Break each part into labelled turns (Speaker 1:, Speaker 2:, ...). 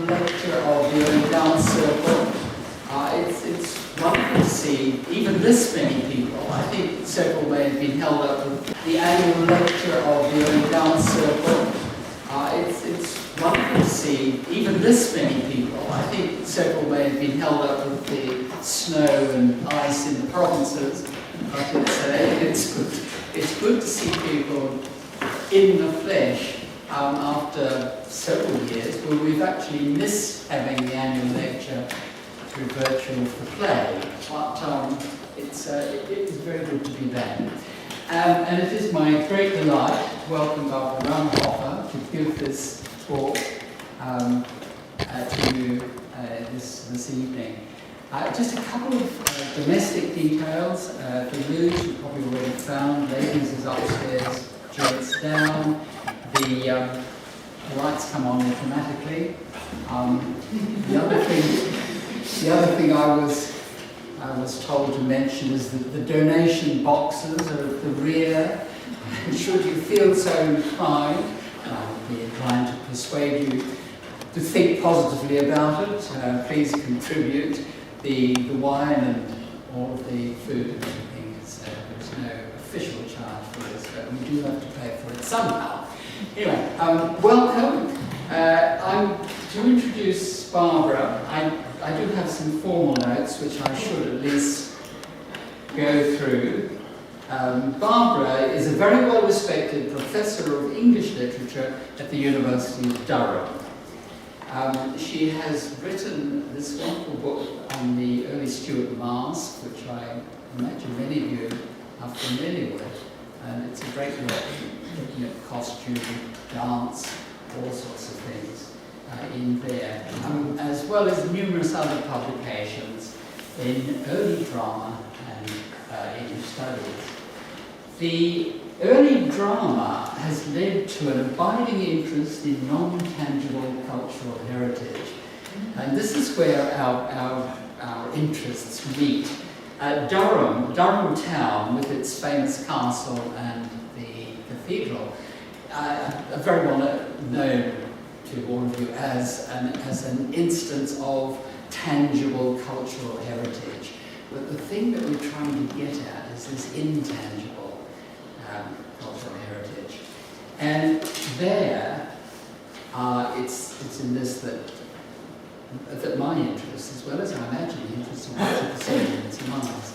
Speaker 1: lecture of the early dance circle. It's wonderful to see even this many people. I think several may have been held up with the annual lecture of the early dance circle. It's wonderful to see even this many people. I think several may have been held up with the snow and ice in the provinces, but it's good to see people in the flesh after several years, where we've actually missed having the annual lecture through virtual for play, but it is very good to be there. And it is my great delight to welcome Barbara Ravelhofer to give this talk to you this evening. Just a couple of domestic details. The luge you probably already found. Ladies is upstairs, gents down. The lights come on automatically. The other thing I was told to mention is that the donation boxes are at the rear. Should you feel so inclined, I would be inclined to persuade you to think positively about it. Please contribute. The wine and all of the food and everything there's no official charge for this, but we do have to pay for it somehow. Anyway, welcome. To introduce Barbara, I do have some formal notes which I should at least go through. Barbara is a very well-respected professor of English literature at the University of Durham. She has written this wonderful book on the early Stuart Masque, which I imagine many of you are familiar with, and it's a great work, looking at costume, dance, all sorts of things in there, as well as numerous other publications in early drama and English studies. The early drama has led to an abiding interest in non-tangible cultural heritage, and this is where our interests meet. Durham town, with its famous castle and the cathedral, are very well known to all of you as an instance of tangible cultural heritage. But the thing that we're trying to get at is this intangible cultural heritage. And there, it's in this that my interest, as well as I imagine the interest of much of the students' minds.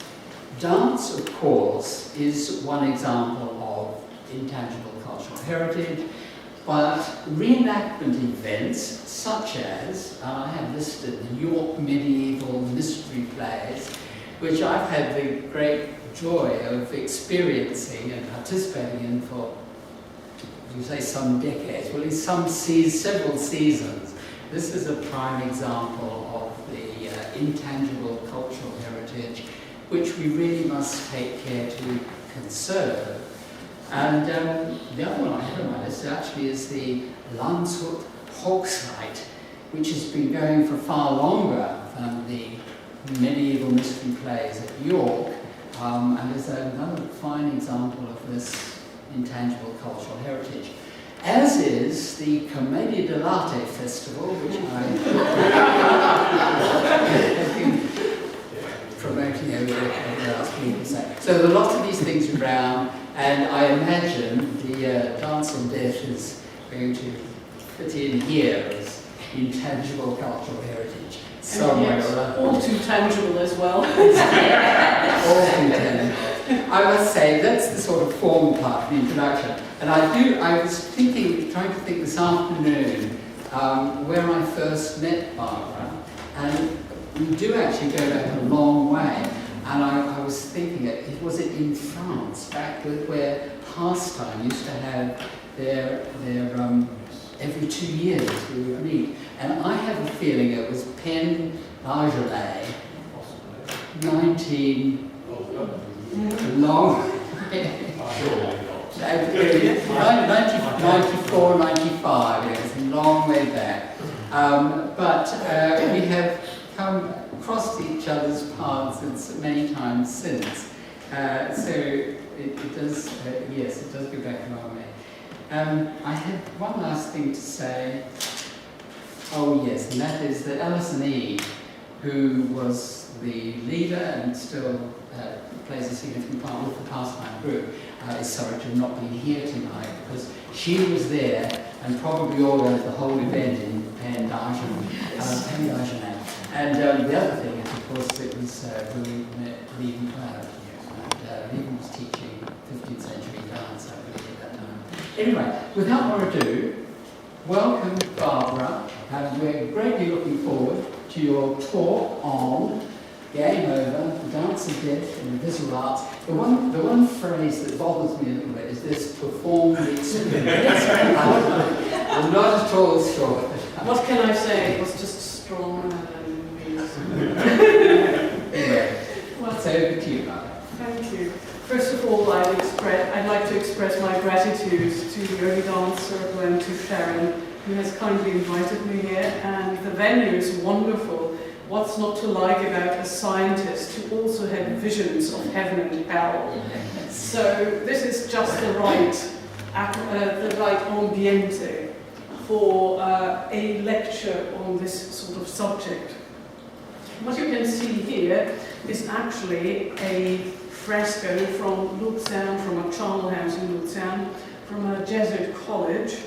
Speaker 1: Dance, of course, is one example of intangible cultural heritage, but reenactment events such as, I have listed the York medieval mystery plays, which I've had the great joy of experiencing and participating in for, you say, some decades, well, at least several seasons. This is a prime example of the intangible cultural heritage, which we really must take care to conserve. And the other one I have on my list actually is the Landshut Hogsite, which has been going for far longer than the medieval mystery plays at York, and is another fine example of this intangible cultural heritage. As is the Commedia dell'arte festival, which I have been promoting over the last week or so. So there are lots of these things around, and I imagine the Dance on Death is going to fit in here as intangible cultural heritage. Somewhere or other.
Speaker 2: All too tangible as well.
Speaker 1: All too tangible. I must say, that's the sort of formal part of the introduction. And I was trying to think this afternoon where I first met Barbara, and we do actually go back a long way. And I was thinking, was it in France, back where Pastime used to have their every 2 years we would meet. And I have a feeling it was Penn Argelais, 94, 95, it was a long way back. But we have come across each other's paths many times since. So it does, yes, it does go back a long way. I had one last thing to say. Oh yes, and that is that Alison E, who was the leader and still plays a significant part with the pastime group, is sorry to not be here tonight because she was there and probably organised the whole event in Pandajan. And the other thing is, of course, it was Levi Cloud. And Levi was teaching 15th century dance, I believe, at that time. Anyway, without more ado, welcome Barbara, and we're greatly looking forward to your talk on Game Over, the Dance of Death and the Visual Arts. The one phrase that bothers me a little bit is this performed experience. I'm not at all sure.
Speaker 2: What can I say? It was just strong
Speaker 1: Anyway, well, it's over to you, Barbara.
Speaker 2: Thank you. First of all, I'd like to express my gratitude to the Early Dance Circle and to Sharon, who has kindly invited me here. And the venue is wonderful. What's not to like about a scientist who also had visions of heaven and hell? So this is just the right ambiente for a lecture on this sort of subject. What you can see here is actually a fresco from Luzern, from a charnel house in Luzern, from a Jesuit college.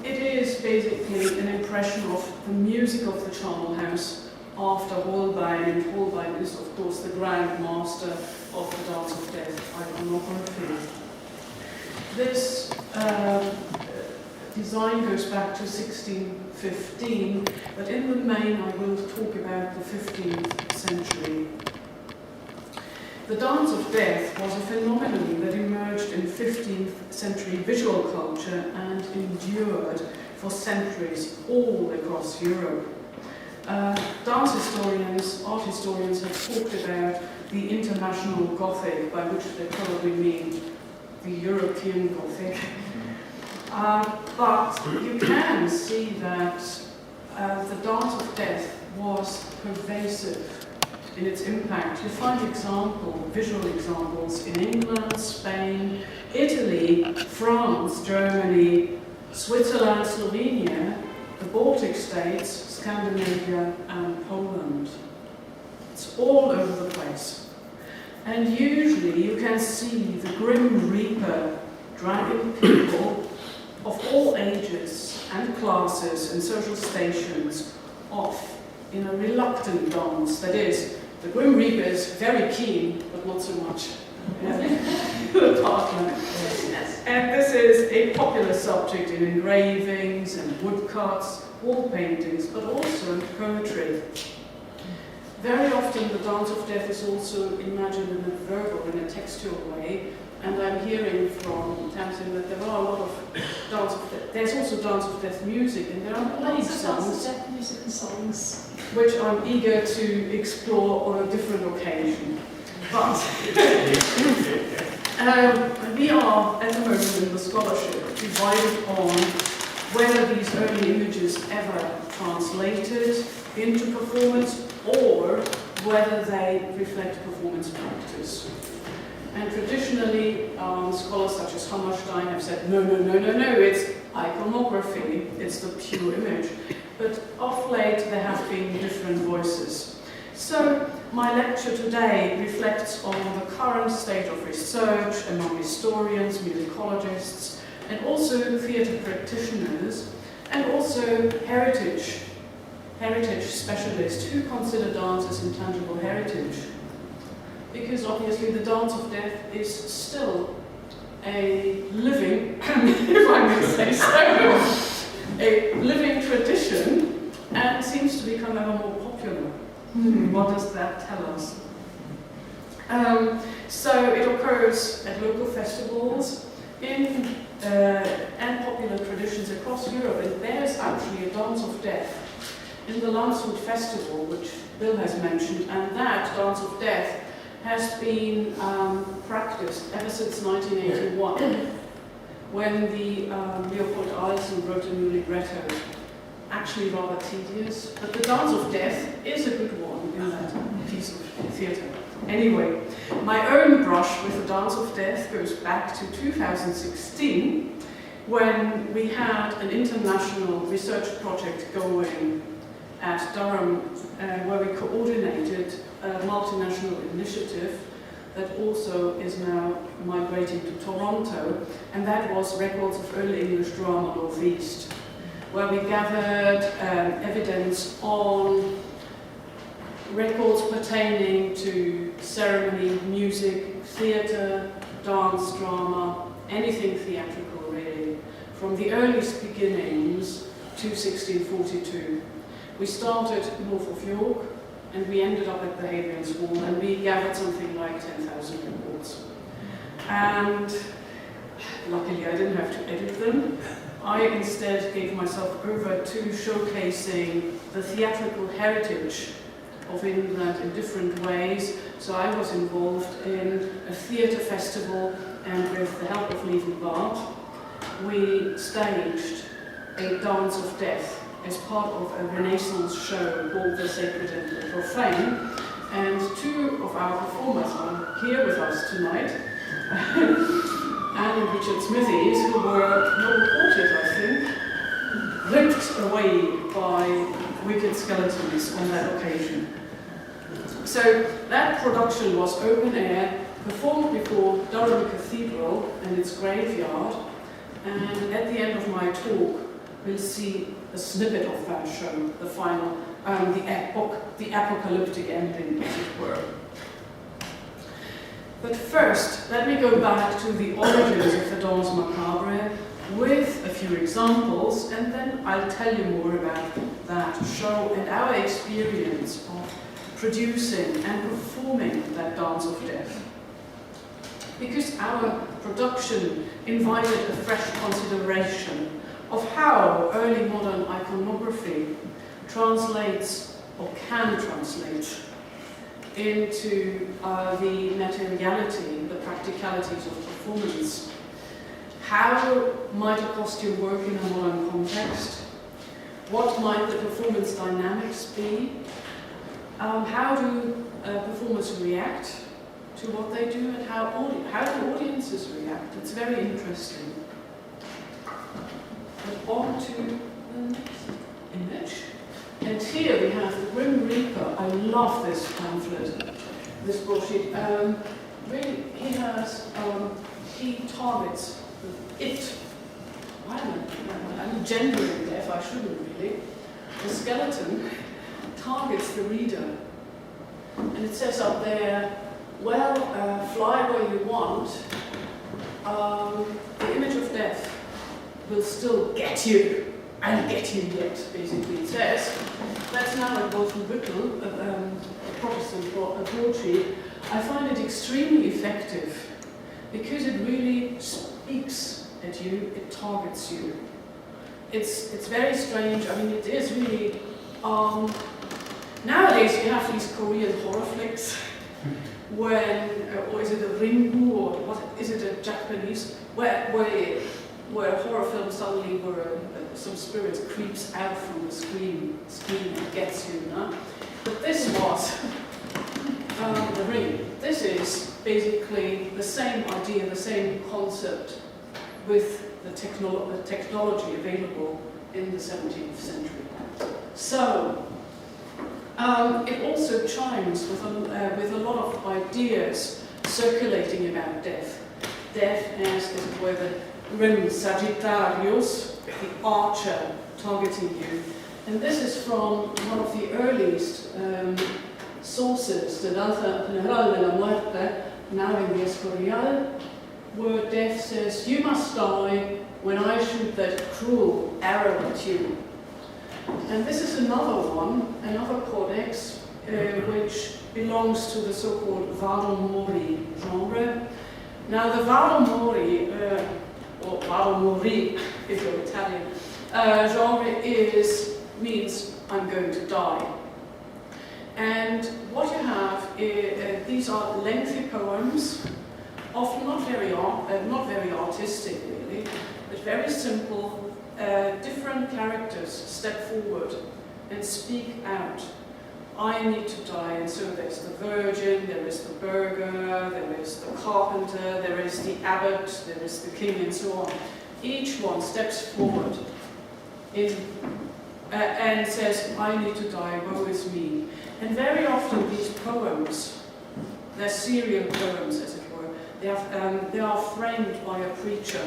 Speaker 2: It is basically an impression of the music of the charnel house after Holbein, and Holbein is of course the grand master of the Dance of Death iconography. This design goes back to 1615, but in the main I will talk about the 15th century. The Dance of Death was a phenomenon that emerged in 15th century visual culture and endured for centuries all across Europe. Dance historians, art historians have talked about the international Gothic, by which they probably mean the European Gothic. But you can see that the Dance of Death was pervasive in its impact. You find visual examples in England, Spain, Italy, France, Germany, Switzerland, Slovenia, the Baltic states, Scandinavia, and Poland. It's all over the place. And usually you can see the Grim Reaper dragging people of all ages and classes and social stations off in a reluctant dance. That is, the Grim Reaper is very keen, but not so much. The partner. And this is a popular subject in engravings and woodcuts, wall paintings, but also in poetry. Very often the Dance of Death is also imagined in a verbal, in a textual way, and I'm hearing from Tamsin that there are a lot of Dance of Death. There's also Dance of Death music, and there are many songs,
Speaker 3: Dance of Death music and songs,
Speaker 2: which I'm eager to explore on a different occasion. But we are, at the moment in the scholarship, divided on whether these early images ever translated into performance or whether they reflect performance practice. And traditionally, scholars such as Hammerstein have said, no, it's iconography, it's the pure image. But of late, there have been different voices. So my lecture today reflects on the current state of research among historians, musicologists, and also theatre practitioners, and also heritage specialists who consider dance as intangible heritage. Because obviously the Dance of Death is still a living, if I may say so, a living tradition, and seems to become ever more popular. What does that tell us? So it occurs at local festivals and popular traditions across Europe, and there's actually a Dance of Death in the Landshut Festival, which Bill has mentioned, and that Dance of Death has been practiced ever since 1981, when the Leopold Alsen wrote a new libretto. Actually rather tedious, but the Dance of Death is a good one in that piece of theatre. Anyway, my own brush with the Dance of Death goes back to 2016, when we had an international research project going at Durham, where we coordinated a multinational initiative that also is now migrating to Toronto, and that was Records of Early English Drama Northeast, where we gathered evidence on records pertaining to ceremony, music, theatre, dance, drama, anything theatrical really, from the earliest beginnings to 1642. We started north of York, and we ended up at the Hadrian's Wall, and we gathered something like 10,000 records. And luckily I didn't have to edit them. I instead gave myself over to showcasing the theatrical heritage of England in different ways. So I was involved in a theatre festival, and with the help of Leaving Bart, we staged a Dance of Death as part of a Renaissance show called The Sacred and the Profane. And two of our performers are here with us tonight. Anne and Richard Smithies, who were not reported, I think, ripped away by wicked skeletons on that occasion. So that production was open air, performed before Durham Cathedral and its graveyard, and at the end of my talk we'll see a snippet of that show, the final, the apocalyptic ending, as it were. But first, let me go back to the origins of the Danse Macabre with a few examples, and then I'll tell you more about that show and our experience of producing and performing that Dance of Death. Because our production invited a fresh consideration of how early modern iconography translates or can translate into the materiality, the practicalities of performance. How might a costume work in a modern context? What might the performance dynamics be? How do performers react to what they do, and how do audiences react? It's very interesting. But on to the next image. And here we have the Grim Reaper. I love this pamphlet, this broadsheet. Really, he targets it. I'm gendering death, I shouldn't really. The skeleton targets the reader. And it says up there, well, fly where you want. The image of death will still get you, and get you yet, basically it says. That's now at Wolfenbüttel, a Protestant broadsheet. I find it extremely effective because it really speaks at you, it targets you. It's very strange. I mean, it is really, nowadays you have these Korean horror flicks when, or is it a Ringu, or what, is it a Japanese, where horror film suddenly where some spirit creeps out from the screen and gets you, no? But this was the Ring. This is basically the same idea, the same concept with the technology available in the 17th century. So, it also chimes with a lot of ideas circulating about death. Death as it were the Rim Sagittarius, the archer targeting you. And this is from one of the earliest sources, the Danza General de la Muerte, now in the Escorial, where death says, you must die when I shoot that cruel arrow at you. And this is another one, another codex, which belongs to the so-called Vado Mori genre. Now the Vado Mori, or Vado Mori if you're Italian, genre means I'm going to die. And what you have is, these are lengthy poems, often not very artistic really, but very simple. Different characters step forward and speak out. I need to die, and so there's the virgin, there is the burgher, there is the carpenter, there is the abbot, there is the king, and so on. each one steps forward and says, I need to die, woe is me. And very often these poems, they're serial poems as it were, they are framed by a preacher.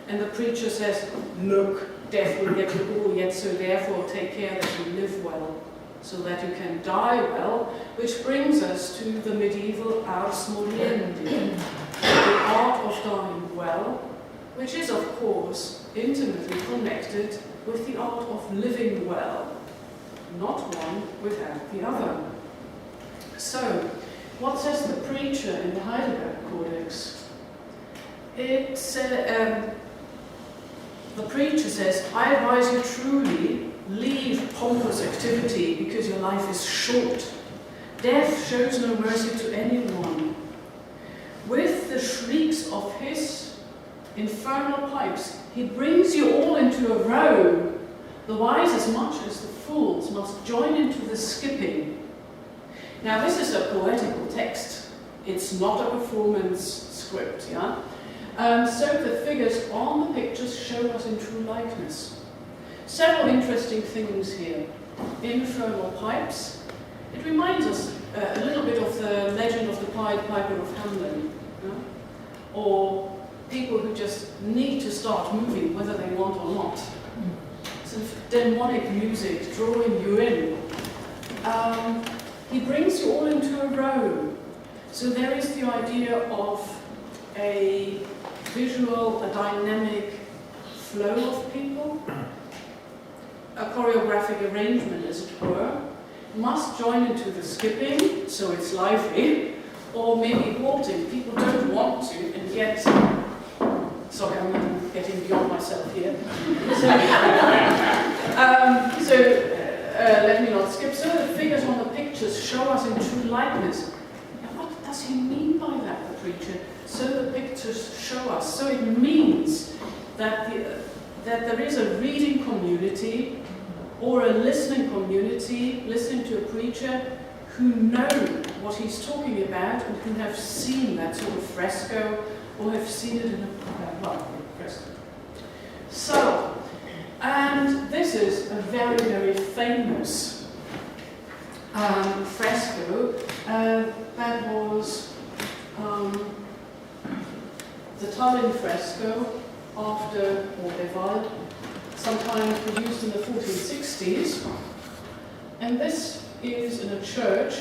Speaker 2: And the preacher says, look, death will get you all yet, so therefore take care that you live well, so that you can die well, which brings us to the medieval ars moriendi, the art of dying well, which is of course intimately connected with the art of living well, not one without the other. So, what says the preacher in the Heidelberg Codex? It said, the preacher says, I advise you truly, leave pompous activity because your life is short. Death shows no mercy to anyone. With the shrieks of his infernal pipes, he brings you all into a row. The wise as much as the fools must join into the skipping. Now this is a poetical text. It's not a performance script, yeah? So the figures on the pictures show us in true likeness. Several interesting things here. Infernal pipes. It reminds us a little bit of the legend of the Pied Piper of Hamelin. Yeah? Or people who just need to start moving whether they want or not. Sort of demonic music drawing you in. He brings you all into a row. So there is the idea of a visual, a dynamic flow of people, a choreographic arrangement, as it were, must join into the skipping, so it's lively, or maybe halting. People don't want to, and yet, sorry, I'm getting beyond myself here. Let me not skip. So the figures on the pictures show us in true likeness. Now, what does he mean by that, the preacher? So the pictures show us. So it means that there is a reading community or a listening community, listening to a preacher, who know what he's talking about and who have seen that sort of fresco or have seen it in a fresco. So, and this is a very, very famous fresco that was the Tallinn fresco after Ordeval, sometime produced in the 1460s. And this is in a church,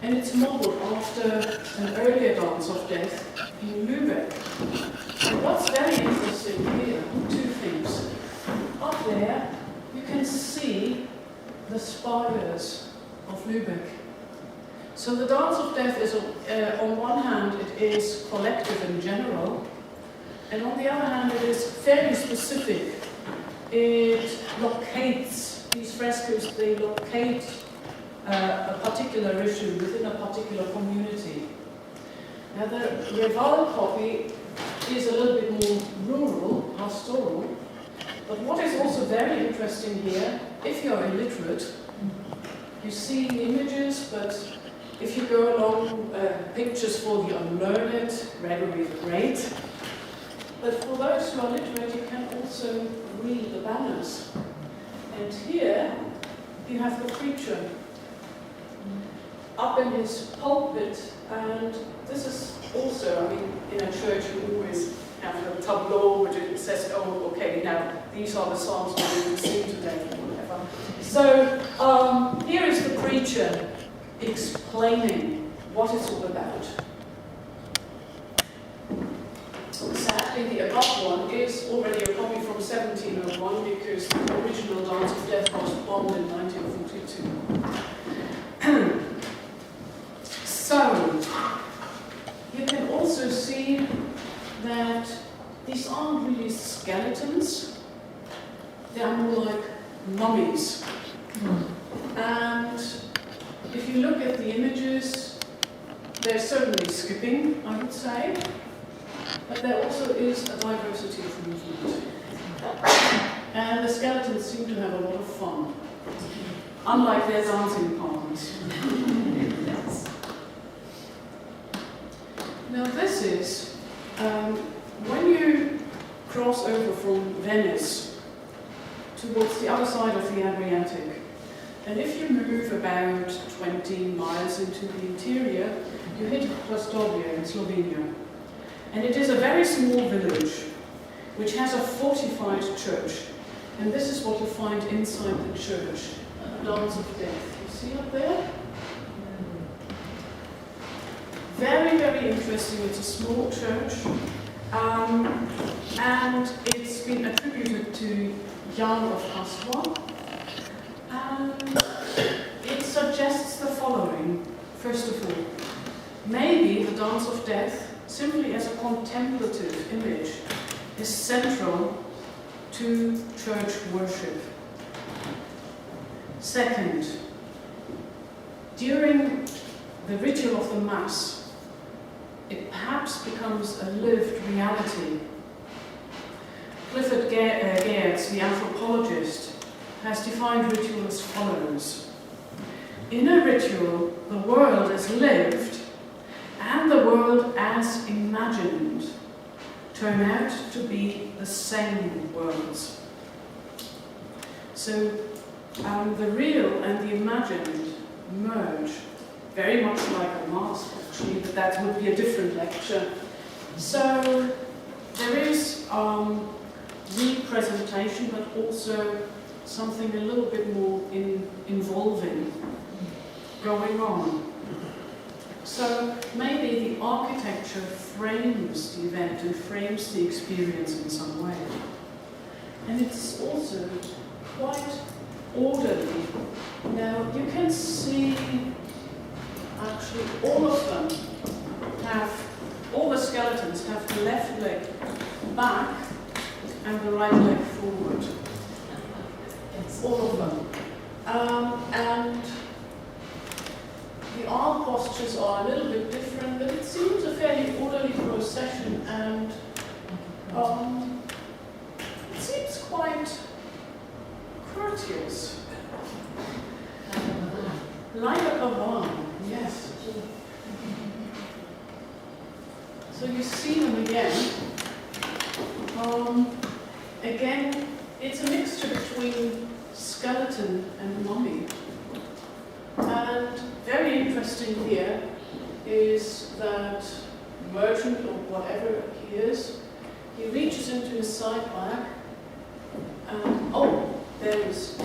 Speaker 2: and it's modeled after an earlier dance of death in Lübeck. And what's very interesting here, two things. Up there, you can see the spires of Lübeck. So the dance of death is, on one hand, it is collective and general, and on the other hand, it is fairly specific. It locates, these frescoes, they locate a particular issue within a particular community. Now the Reval copy is a little bit more rural, pastoral, but what is also very interesting here, if you're illiterate, you see the images, but if you go along pictures for the unlearned, Gregory the Great, but for those who are literate, you can also read the banners. And here, you have the preacher up in his pulpit, and this is also, I mean, in a church you always have a tableau which it says, oh, okay, now these are the psalms we're going to sing today, or whatever. So, here is the preacher explaining what it's all about. Sadly, the above one is already a copy from 1701 because the original Dance of Death was bombed in 1942. So, you can also see that these aren't really skeletons, they are more like mummies. And if you look at the images, there's certainly skipping, I would say. But there also is a diversity of movement. And the skeletons seem to have a lot of fun, unlike their dancing partners. Now this is, when you cross over from Venice towards the other side of the Adriatic. And if you move about 20 miles into the interior, you hit Rastovia in Slovenia. And it is a very small village which has a fortified church. And this is what you find inside the church, the Dance of Death. You see up there? Very, very interesting. It's a small church. And it's been attributed to Jan of Pasqua. And it suggests the following. First of all, maybe the Dance of Death, simply as a contemplative image, is central to church worship. Second, during the ritual of the Mass, it perhaps becomes a lived reality. Clifford Geertz, the anthropologist, has defined ritual as follows. In a ritual, the world is lived and the world as imagined turn out to be the same worlds. So the real and the imagined merge, very much like a Mass actually, but that would be a different lecture. So there is representation, but also something a little bit more involving going on. So maybe the architecture frames the event and frames the experience in some way. And it's also quite orderly. Now you can see actually all of them all the skeletons have the left leg back and the right leg forward. All of them. And the arm postures are a little bit different, but it seems a fairly orderly procession, and it seems quite courteous. Like a caravane, yes. So you see them again. Again, it's a mixture between skeleton and mummy. And very interesting here is that merchant, or whatever he is, he reaches into his side bag, and there is,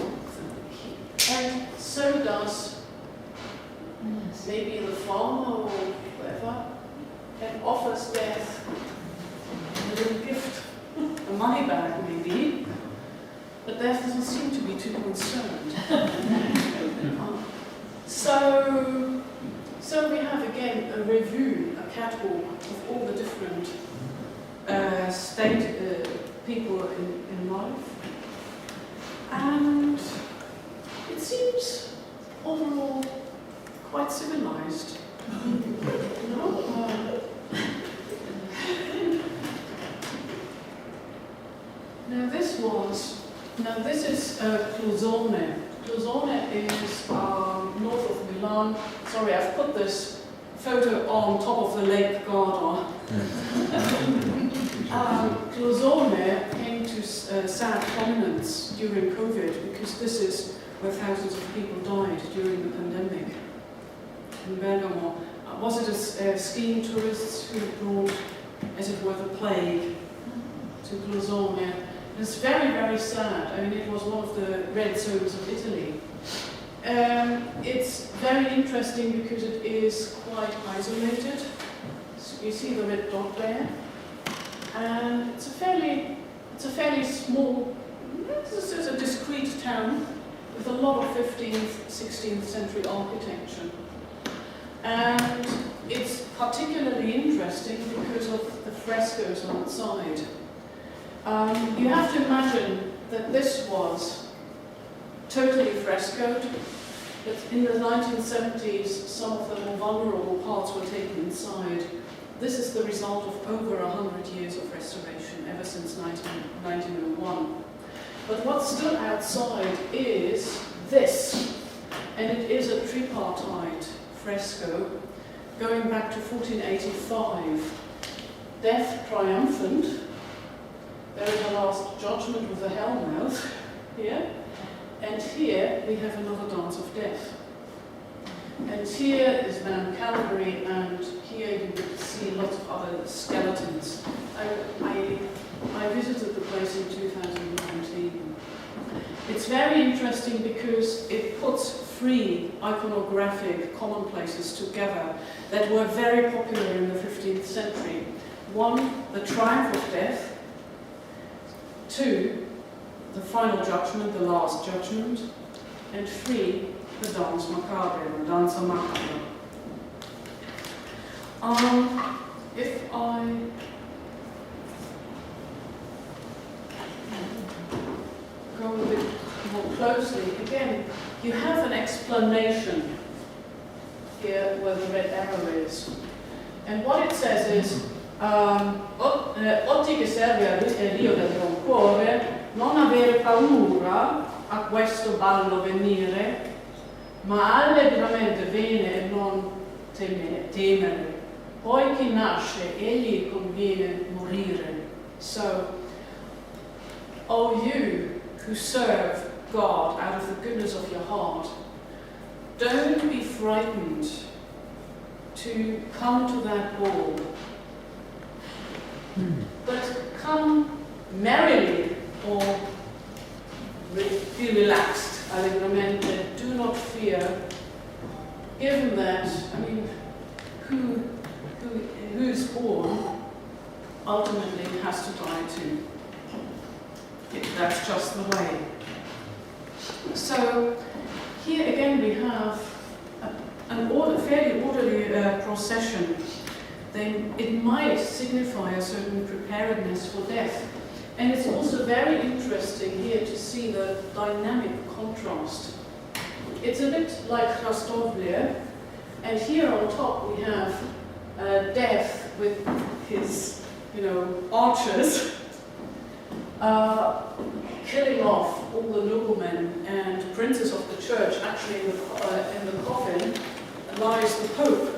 Speaker 2: and so does maybe the farmer or whoever, and offers Death a little gift, a money bag maybe, but Death doesn't seem to be too concerned. So we have again a review, a catwalk of all the different people in life, and it seems overall quite civilized. No? Now this is Clusone. Clusone is north of Milan. Sorry, I've put this photo on top of the Lake Garda. Clusone came to sad prominence during COVID because this is where thousands of people died during the pandemic in Bergamo. Was it skiing tourists who brought, as it were, the plague to Clusone? It's very, very sad. I mean, it was one of the red zones of Italy. It's very interesting because it is quite isolated. So you see the red dot there, and it's a fairly small. This is a discrete town with a lot of 15th, 16th century architecture, and it's particularly interesting because of the frescoes outside. You have to imagine that this was totally frescoed, but in the 1970s some of the more vulnerable parts were taken inside. This is the result of over 100 years of restoration, ever since 1901. But what's still outside is this, and it is a tripartite fresco going back to 1485. Death triumphant, There is the last judgment with the hellmouth here. And here we have another dance of death. And here is Mount Calvary, and here you would see lots of other skeletons. I visited the place in 2019. It's very interesting because it puts three iconographic commonplaces together that were very popular in the 15th century. One, the triumph of death. Two, the final judgment, the last judgment. And three, the danse macabre, the danza macabre. If I go a bit more closely, again, you have an explanation here where the red arrow is. And what it says is, Oggi che serve al Dio del buon cuore, non avere paura a questo ballo venire, ma allegramente viene e non temere. Poi chi nasce, egli conviene morire. So, O you who serve God out of the goodness of your heart, don't be frightened to come to that ball, but come merrily or be relaxed, allegramente. Do not fear, given that, I mean, who's born ultimately has to die too. That's just the way. So here again we have a fairly orderly procession. It might signify a certain preparedness for death. And it's also very interesting here to see the dynamic contrast. It's a bit like Rastovlia, and here on top we have Death with his, archers, killing off all the noblemen and princes of the church. Actually, in the coffin lies the Pope.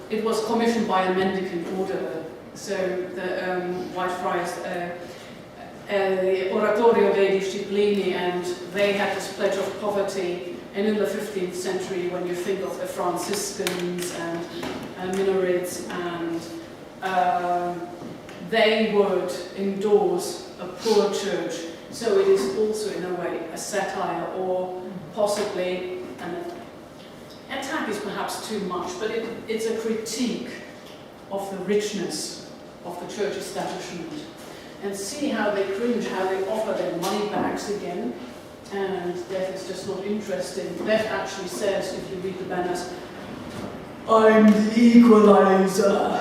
Speaker 2: It was commissioned by a mendicant order, so the White Friars, the Oratorio dei Disciplini, and they had this pledge of poverty. And in the 15th century, when you think of the Franciscans and minarets, and they would endorse a poor church. So it is also, in a way, a satire, or possibly an attack is perhaps too much, but it's a critique of the richness of the church establishment. And see how they cringe, how they offer their money bags again, and Death is just not interested. Death actually says, if you read the banners, I'm the equalizer.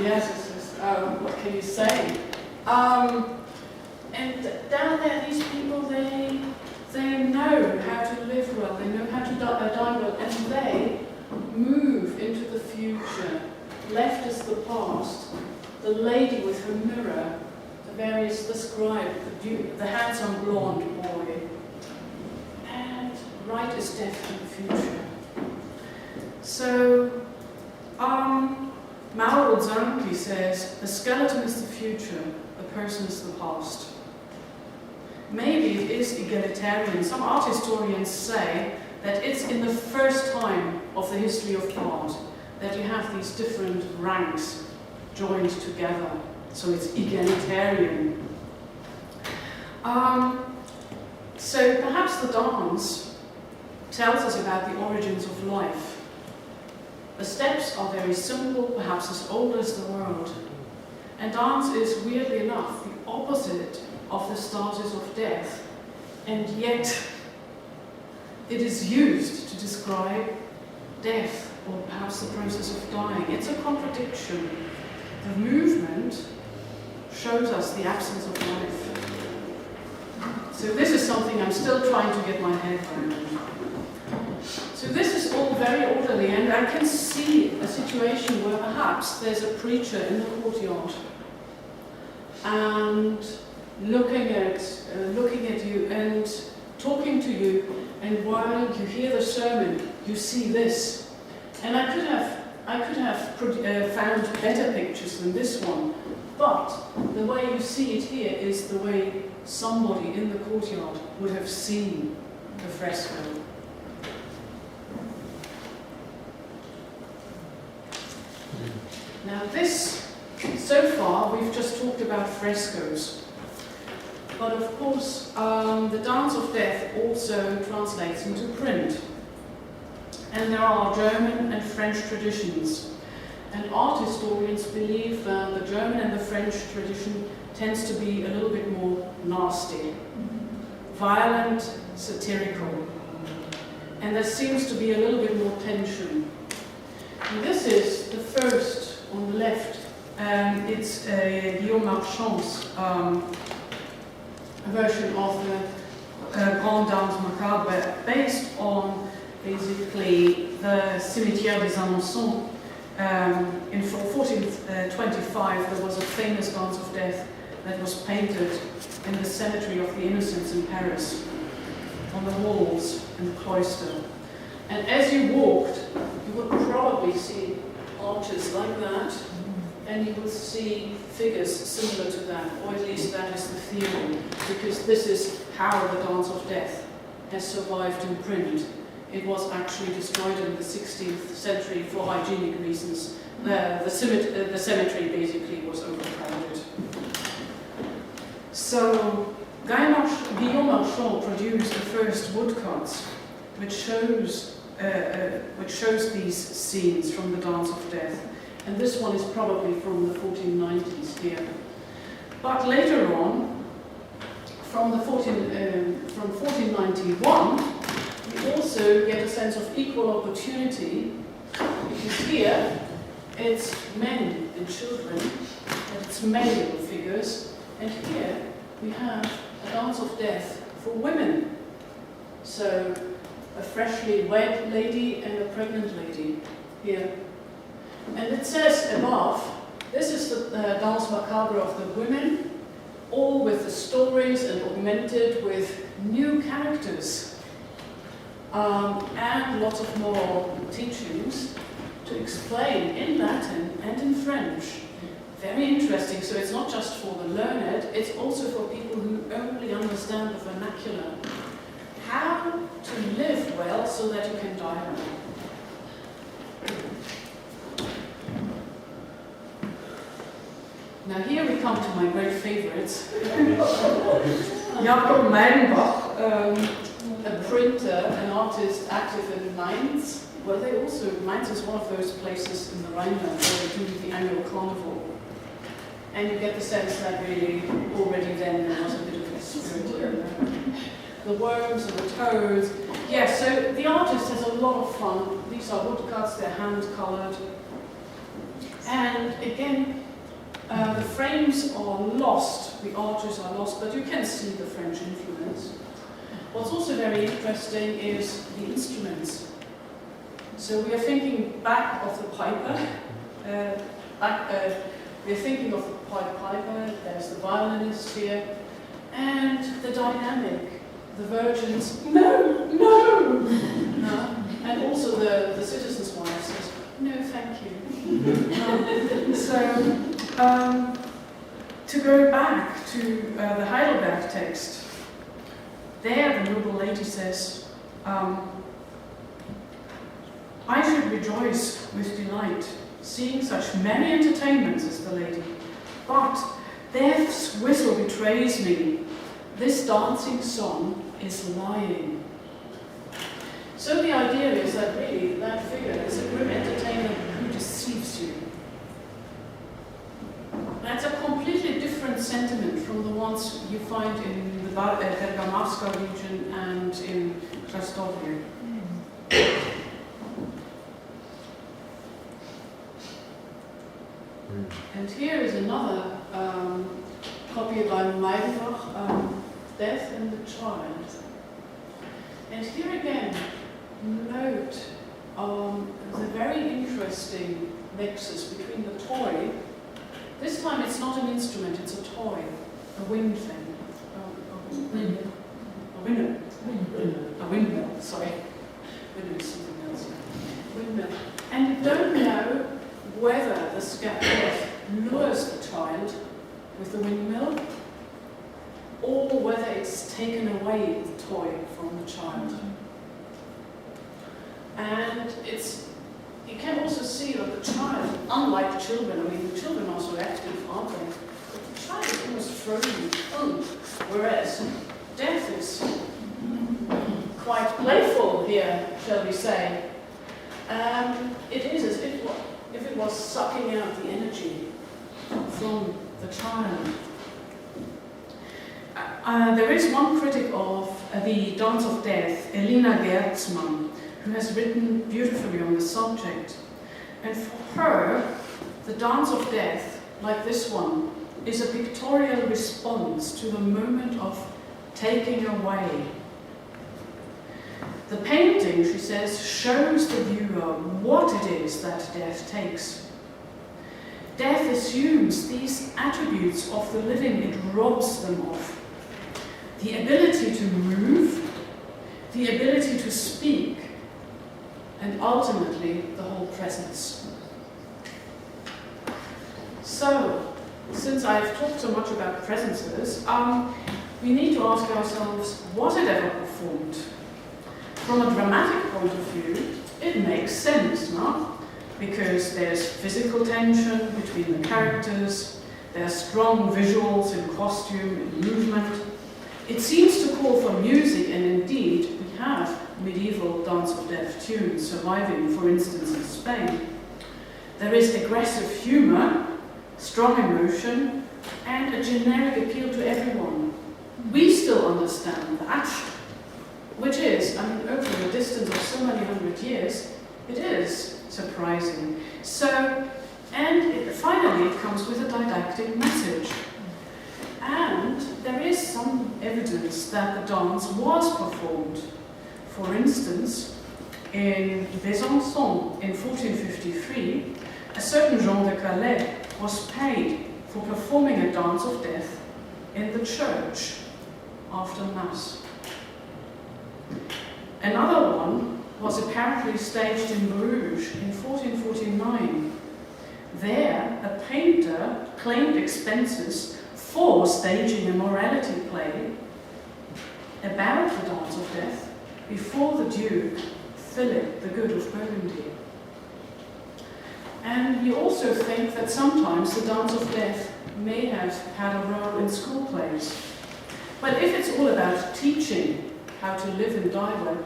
Speaker 2: Yes, what can you say? And down there, these people, they know how to live well, they know how to die well, and they move into the future. Left is the past, the lady with her mirror, the scribe, the handsome blonde boy, and right is Death in the future. So, Mauro Zanchi says, the skeleton is the future, the person is the past. Maybe it is egalitarian. Some art historians say that it's in the first time of the history of art that you have these different ranks joined together. So it's egalitarian. So perhaps the dance tells us about the origins of life. The steps are very simple, perhaps as old as the world. And dance is, weirdly enough, the opposite of the status of death. And yet, it is used to describe death, or perhaps the process of dying. It's a contradiction. The movement shows us the absence of life. So this is something I'm still trying to get my head around. So this is all very orderly, and I can see a situation where perhaps there's a preacher in the courtyard and looking at you and talking to you, and while you hear the sermon, you see this. And I could have found better pictures than this one, but the way you see it here is the way somebody in the courtyard would have seen the fresco. Now this, so far we've just talked about frescoes. But of course, the Dance of Death also translates into print. And there are German and French traditions. And art historians believe that the German and the French tradition tends to be a little bit more nasty, violent, satirical. And there seems to be a little bit more tension. And this is the first on the left. It's Guillaume Marchand's version of the Grand Danse Macabre, based on basically the Cimetière des Alençons. In 1425 there was a famous Dance of Death that was painted in the Cemetery of the Innocents in Paris, on the walls in the cloister. And as you walked, you would probably see arches like that, and you would see figures similar to that, or at least that is the theory, because this is how the Dance of Death has survived in print. It was actually destroyed in the 16th century for hygienic reasons. The cemetery basically was overcrowded. So Guillaume Marchand produced the first woodcuts, which shows these scenes from the Dance of Death. And this one is probably from the 1490s here. But later on, from 1491, we also get a sense of equal opportunity, because here it's men and children, and it's male figures, and here we have a Dance of Death for women. So a freshly wed lady and a pregnant lady here. And it says above, this is the Danse Macabre of the women, all with the stories and augmented with new characters. And lots of moral teachings to explain in Latin and in French. Very interesting. So it's not just for the learned, it's also for people who only understand the vernacular. How to live well so that you can die well. Now here we come to my great favorites. Jacob Meinbach, a printer, an artist active in Mainz. Well, Mainz is one of those places in the Rhineland where they do the annual carnival. And you get the sense that really already then there was a bit of a spirit here. The worms and the toads. Yes, so the artist has a lot of fun. These are woodcuts, they're hand-colored. And again, the frames are lost, the arches are lost, but you can see the French influence. What's also very interesting is the instruments. So we are thinking back of the piper, we're thinking of the piper, there's the violinist here, and the dynamic, the virgins, no, and also the citizen's wife says, no, thank you. To go back to the Heidelberg text, there the noble lady says, I should rejoice with delight, seeing such many entertainments as the lady, but death's whistle betrays me, this dancing song is lying. So the idea is that really that figure is a grim entertainer who deceives you. That's a completely different sentiment from the ones you find in the Bergamasca region and in Krastovia. And here is another copy by Meidenbach, Death and the Child. And here again, note the very interesting nexus between the toy. This time it's not an instrument, it's a toy, a wind thing. A winner. a windmill, sorry. Windmill is something else. Windmill. And you don't know whether the scared death lures the child with the windmill or whether it's taken away the toy from the child. And you can also see that the child, unlike children, I mean, the children are so active, aren't they? But the child is almost frozen, whereas death is quite playful here, shall we say. It is as if it was sucking out the energy from the child. There is one critic of the Dance of Death, Elina Gertzmann, who has written beautifully on the subject. And for her, the Dance of Death, like this one, is a pictorial response to the moment of taking away. The painting, she says, shows the viewer what it is that death takes. Death assumes these attributes of the living it robs them of. The ability to move, the ability to speak, and ultimately the whole presence. So, since I've talked so much about presences, we need to ask ourselves, was it ever performed? From a dramatic point of view, it makes sense, no? Because there's physical tension between the characters, there's strong visuals in costume and movement. It seems to call for music, and indeed, we have medieval Dance of Death tunes surviving, for instance, in Spain. There is aggressive humour, strong emotion, and a generic appeal to everyone. We still understand that, which is, I mean, over a distance of so many hundred years, it is surprising. Finally, it comes with a didactic message. And there is some evidence that the dance was performed. For instance, in Besançon in 1453, a certain Jean de Calais was paid for performing a dance of death in the church after Mass. Another one was apparently staged in Bruges in 1449. There, a painter claimed expenses for staging a morality play about the Dance of Death before the Duke, Philip the Good of Burgundy. And we also think that sometimes the Dance of Death may have had a role in school plays. But if it's all about teaching how to live and die well,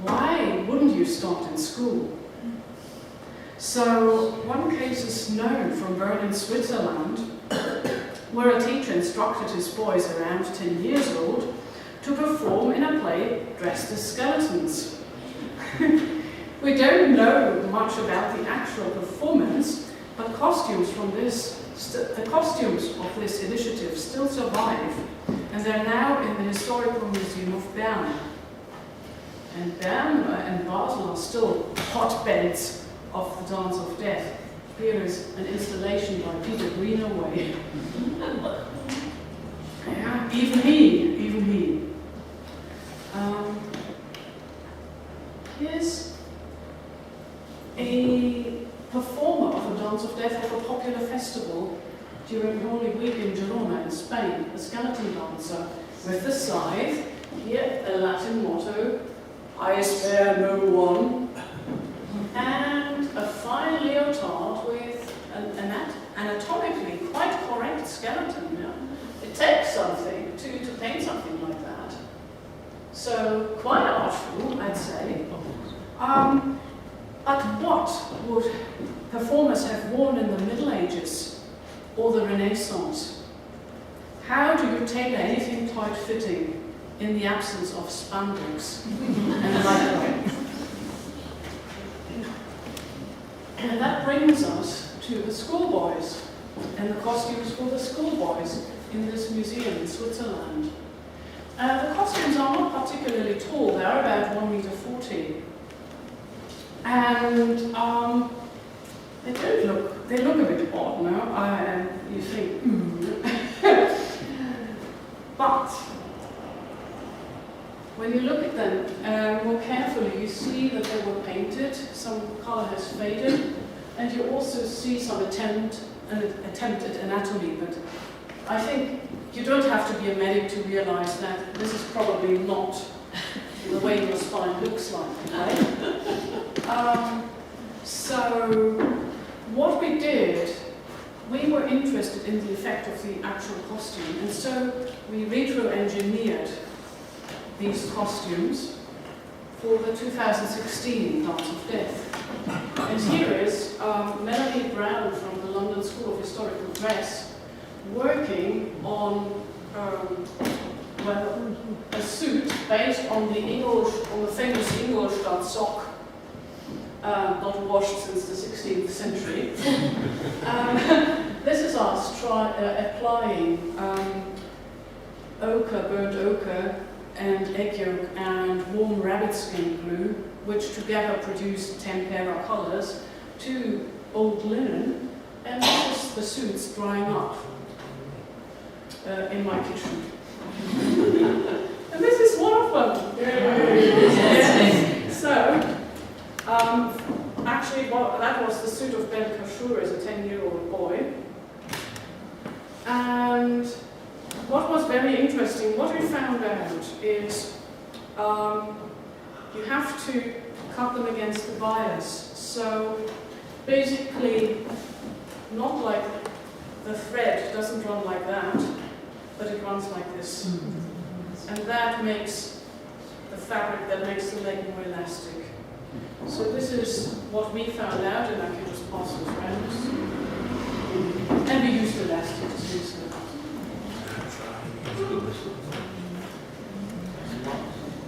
Speaker 2: why wouldn't you start in school? So one case is known from Berlin, Switzerland, where a teacher instructed his boys around 10 years old to perform in a play dressed as skeletons. We don't know much about the actual performance, but costumes from the costumes of this initiative still survive, and they're now in the Historical Museum of Bern. And Bern and Basel are still hotbeds of the Dance of Death. Here is an installation by Peter Greenaway. Yeah, even he. Here's a performer of a Dance of Death of a popular festival during Holy Week in Girona in Spain, a skeleton dancer with the scythe, here a Latin motto, I spare no one, and a fine leotard with an anatomically quite correct skeleton. Yeah? It takes something to paint something like that. So quite artful, I'd say. But what would performers have worn in the Middle Ages or the Renaissance? How do you tailor anything tight-fitting in the absence of spandex and lycra? And that brings us to the schoolboys and the costumes for the schoolboys in this museum in Switzerland. The costumes are not particularly tall, they're about 1.40 meters. And they look a bit odd now, you think, But when when you look at them more carefully, you see that they were painted, some color has faded, and you also see some attempt at anatomy, but I think you don't have to be a medic to realize that this is probably not the way your spine looks like, right? So what we did, we were interested in the effect of the actual costume, and so we retro-engineered these costumes for the 2016 Dance of Death. And here is Melanie Brown from the London School of Historical Dress working on well, a suit based on the famous Ingolstadt sock, not washed since the 16th century. This is us applying ochre, burnt ochre, and egg yolk and warm rabbit skin glue, which together produce tempera colors, to old linen, and this is the suits drying up in my kitchen. And this is one of them. So, actually, that was the suit of Ben Kashur as a 10-year-old boy. And what was very interesting, what we found out is you have to cut them against the bias. So basically, not like the thread doesn't run like that, but it runs like this. And that makes the fabric that makes the leg more elastic. So this is what we found out, and I can just pass it around. And we used elastic to do so.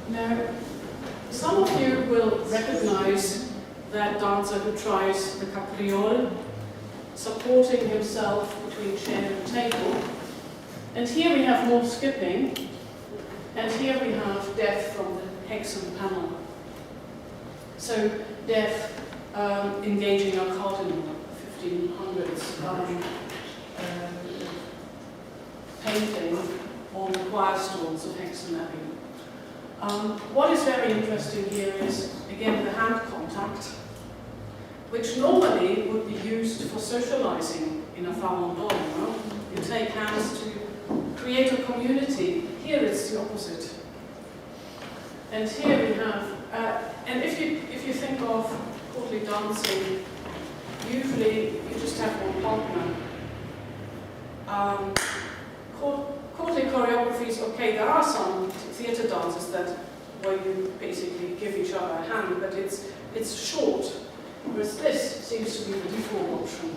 Speaker 2: Now, some of you will recognize that dancer who tries the capriole, supporting himself between chair and table. And here we have more skipping, and here we have death from the Hexham panel. So death engaging a cardinal, 1500s painting on the choir stalls of Hexham Abbey. What is very interesting here is, again, the hand contact, which normally would be used for socializing in a farandole. You take hands to create a community. Here it's the opposite. And here we have, and if you think of courtly dancing, usually you just have one partner. Courtly choreographies, okay, there are some theatre dances where you basically give each other a hand, but it's short, whereas this seems to be the default option.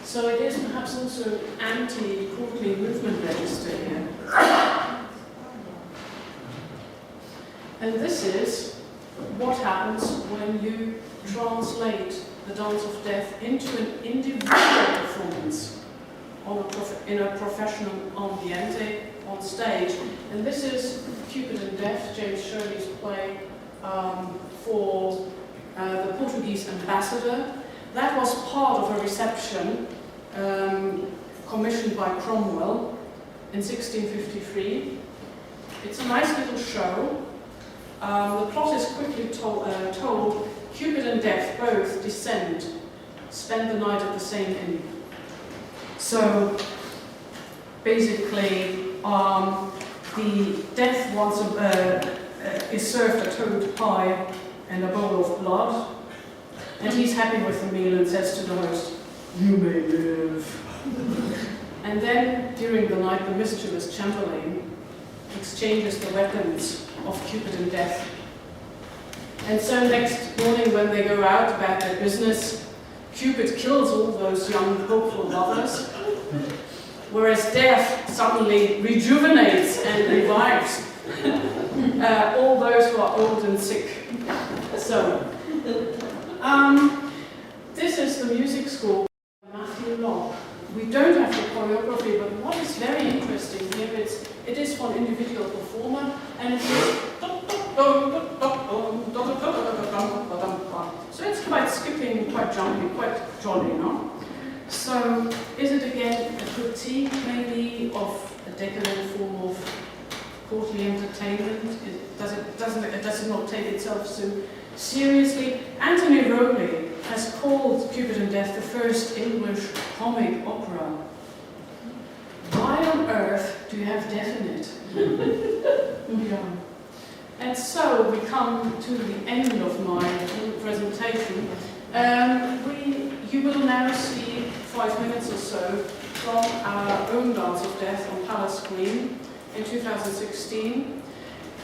Speaker 2: So it is perhaps also anti-courtly movement register here. And this is what happens when you translate the Dance of Death into an individual performance in a professional ambiente on stage. And this is Cupid and Death, James Shirley's play for the Portuguese ambassador. That was part of a reception commissioned by Cromwell in 1653. It's a nice little show. The plot is quickly told. Cupid and Death both descend, spend the night at the same inn. So basically, the Death is served a toad pie and a bowl of blood, and he's happy with the meal and says to the host, "You may live." And then, during the night, the mischievous Chamberlain exchanges the weapons of Cupid and Death. And so next morning, when they go out about their business, Cupid kills all those young, hopeful lovers, whereas Death suddenly rejuvenates and revives all those who are old and sick. So, this is the music score by Matthew Locke. We don't have the choreography, but what is very interesting here is it is for an individual performer, and it is so it's quite skipping, quite jumping, quite jolly, no? So is it again a critique maybe of a decadent form of courtly entertainment. It does not take itself so seriously. Anthony Rowley has called Cupid and Death the first English comic opera. Why on earth do you have death in it? Yeah. And so we come to the end of my presentation. You will now see 5 minutes or so from our own Dance of Death on Palace Green in 2016.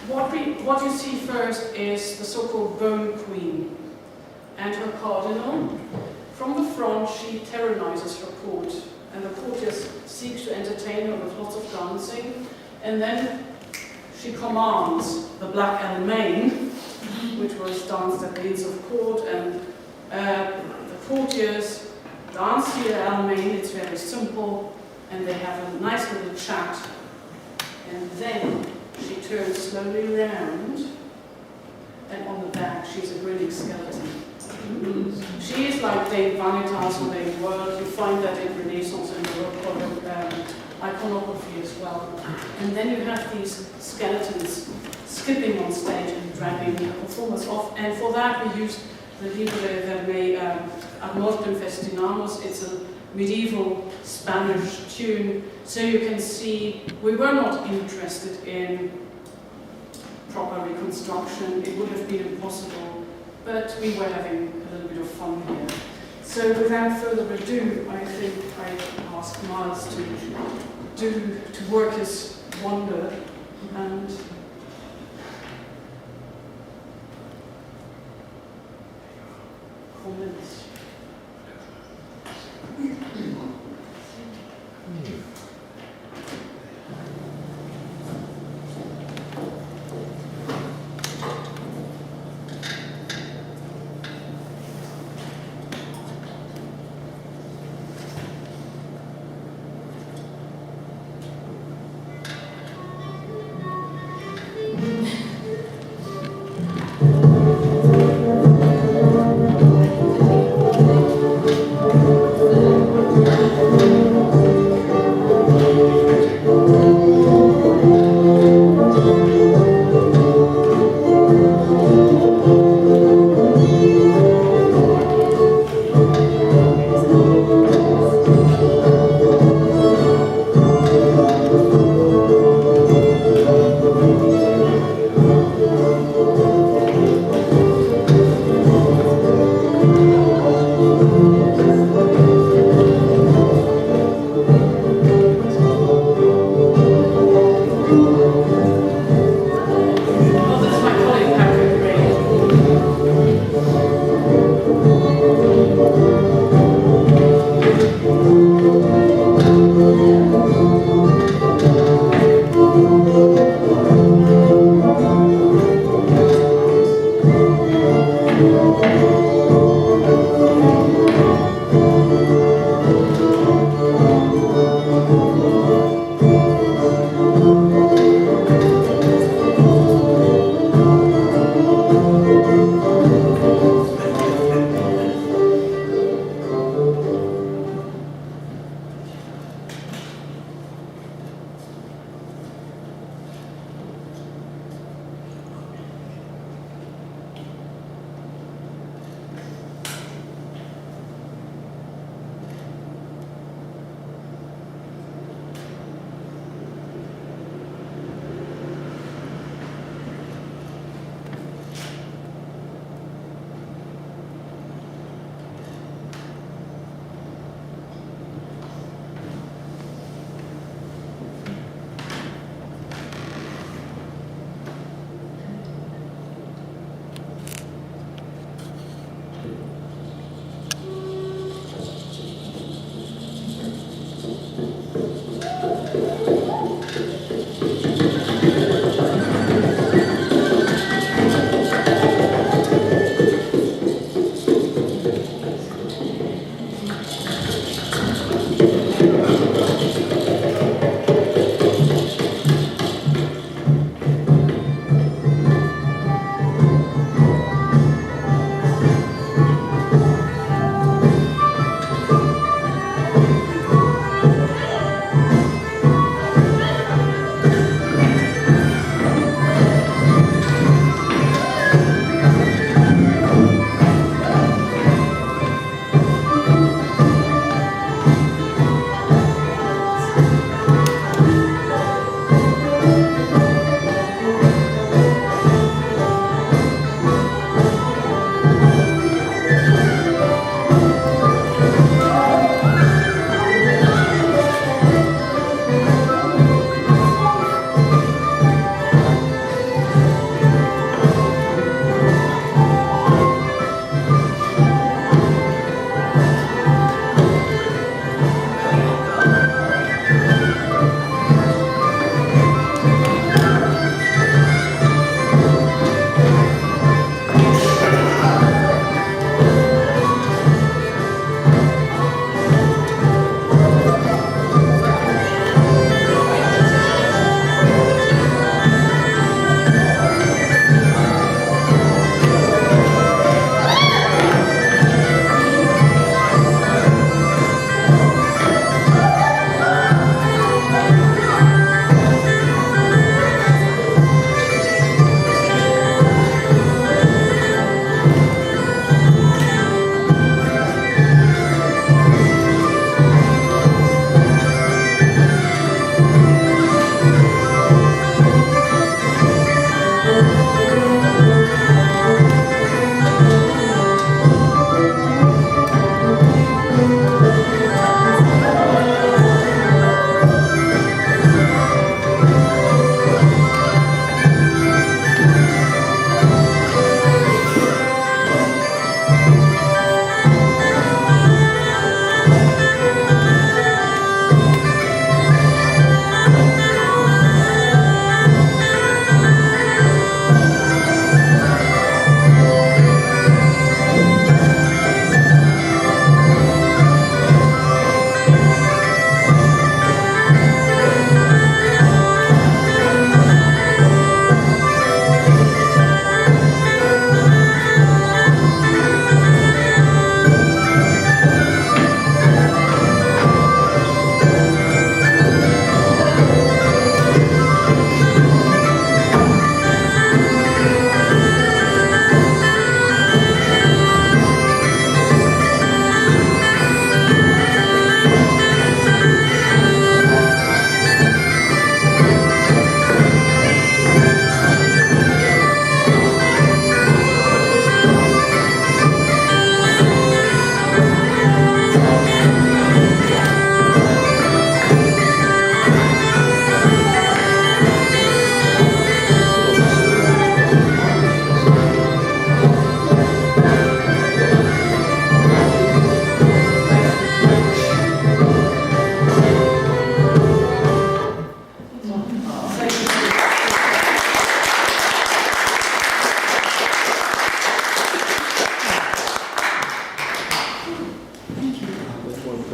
Speaker 2: What you see first is the so-called Bone Queen and her cardinal. From the front, she terrorizes her court, and the courtiers seek to entertain her with lots of dancing, and then she commands the Black Almain, which was danced at the Inns of Court, and the courtiers dance the Almain. It's very simple, and they have a nice little chat, and then she turns slowly around, and on the back she's a grinning skeleton. She is like Dame Vanitas or Dame World. You find that in Renaissance and iconography as well. And then you have these skeletons skipping on stage and dragging the performers off. And for that we used the Libre Verme Ad Mortem Festinamos. It's a medieval Spanish tune. So you can see we were not interested in proper reconstruction. It would have been impossible. But we were having a little bit of fun here. So without further ado, I think I ask Miles to work his wonder and comments.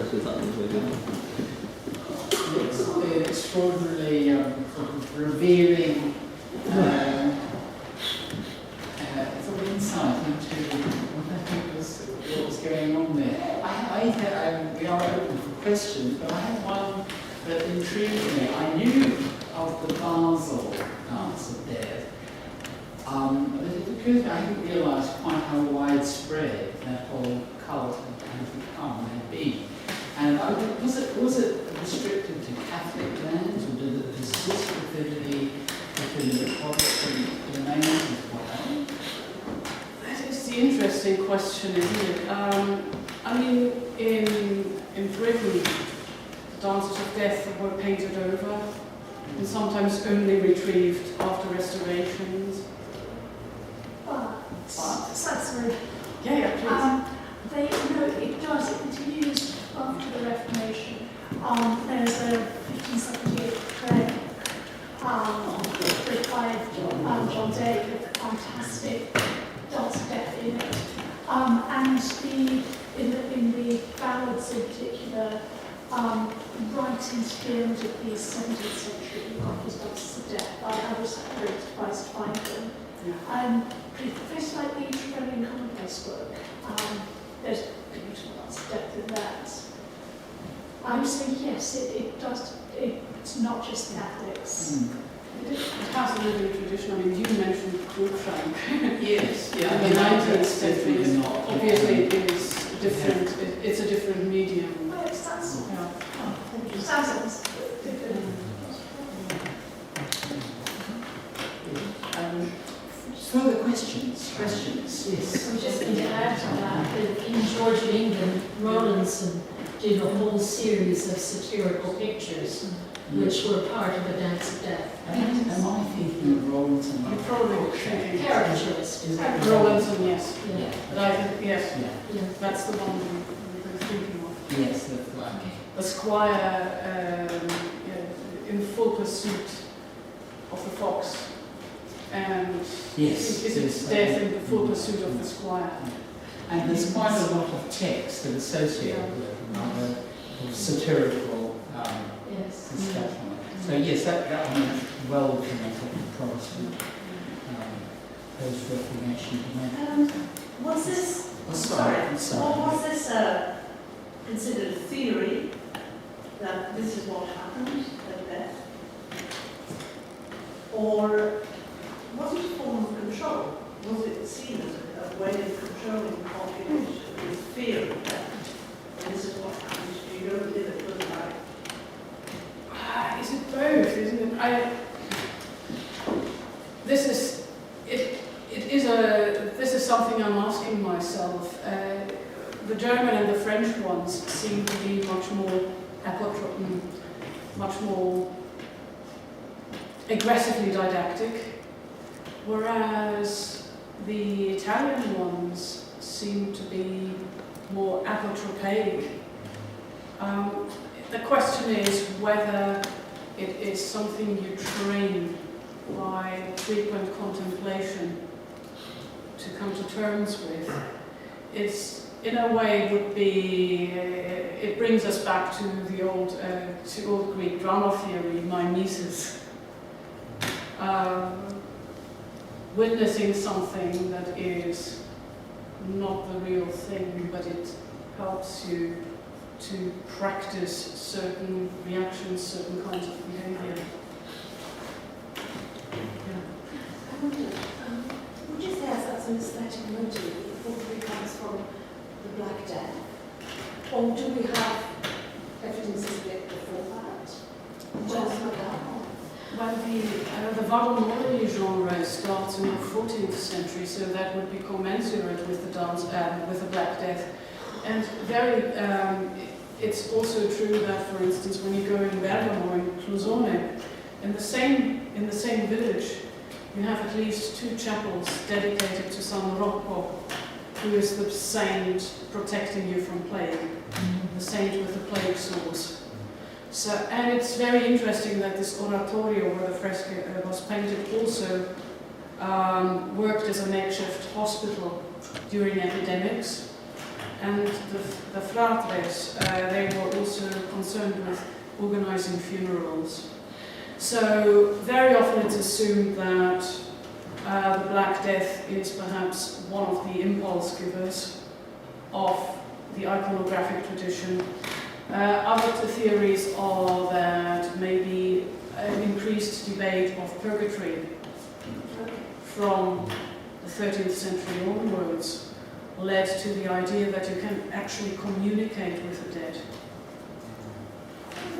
Speaker 1: It's extraordinarily sort of revealing sort of insight into what I think was going on there. We are open for questions, but I have one that intrigued me. I knew of the Basel dance of death, but it occurs to me I didn't realise quite how widespread that whole cult had become and had been. And was it restricted to Catholic lands, or did it persist within the Protestant domains as well?
Speaker 2: That is the interesting question, isn't it? I mean, in Britain, the dances of death were painted over and sometimes only retrieved after restorations.
Speaker 3: Sorry.
Speaker 2: Yeah, please.
Speaker 3: It does. It continues after the Reformation. There's a 1578 play by John Day with a fantastic dance of death in it. And in the ballads in particular, right into the end of the 17th century, you've got these dances of death. I was very surprised to find them. Places like the Trevelyan Commonplace work, there's beautiful dance of death in that. I would say yes, it does. It's not just Catholics.
Speaker 2: It has a living tradition. I mean, you mentioned Profane.
Speaker 1: Yes, yeah.
Speaker 2: In the 19th century, obviously
Speaker 1: Yeah.
Speaker 2: it is different. It's a different medium.
Speaker 3: Well, it's that's
Speaker 2: Yeah.
Speaker 3: sounds different.
Speaker 1: Further questions? Yes.
Speaker 4: I'm just going to add to that in George of England, Rawlinson did a whole series of satirical pictures which were part of a dance of death.
Speaker 1: Am I thinking of Rawlinson?
Speaker 2: You're probably thinking
Speaker 4: Caricaturist.
Speaker 1: Is that
Speaker 2: Rawlinson, yes.
Speaker 4: Yeah.
Speaker 2: But I think, yes,
Speaker 4: Yeah.
Speaker 2: that's the one we're thinking of.
Speaker 1: Yes, that's right.
Speaker 2: A squire in full pursuit of the fox. And
Speaker 1: Yes.
Speaker 2: is it death in the full pursuit of the squire?
Speaker 1: And there's quite a lot of text that associated with it, rather satirical
Speaker 4: Yes.
Speaker 1: discussion. So yes, that one is well connected to Protestant post-Reformation.
Speaker 5: Was this,
Speaker 1: I'm sorry.
Speaker 5: was this considered a theory that this is what happened at death? Or was it a form of control? Was it seen as a way of controlling the population with fear of death? And this is what happens if you don't live a good life.
Speaker 2: Is it both, isn't it? This is something I'm asking myself. The German and the French ones seem to be much more aggressively didactic, whereas the Italian ones seem to be more apotropaic. The question is whether it is something you train by frequent contemplation to come to terms with. It's, in a way, would be, it brings us back to the old Greek drama theory, mimesis. Witnessing something that is not the real thing, but it helps you to practice certain reactions, certain kinds of behavior.
Speaker 6: I wonder, would you say that's an aesthetic motive that probably comes from the Black Death? Or do we have evidence of it before that? Just like that?
Speaker 2: Well, the Vadomori genre starts in the 14th century, so that would be commensurate with the dance, with the Black Death. And it's also true that, for instance, when you go in Bergamo or in Clusone, in the same village, you have at least 2 chapels dedicated to San Rocco, who is the saint protecting you from plague, the saint with the plague sores. So, and it's very interesting that this oratorio where the fresco was painted also worked as a makeshift hospital during epidemics. and the fratres, they were also concerned with organizing funerals. So very often it's assumed that the Black Death is perhaps one of the impulse givers of the iconographic tradition. Other theories are that maybe an increased debate of purgatory from the 13th century onwards led to the idea that you can actually communicate with the dead.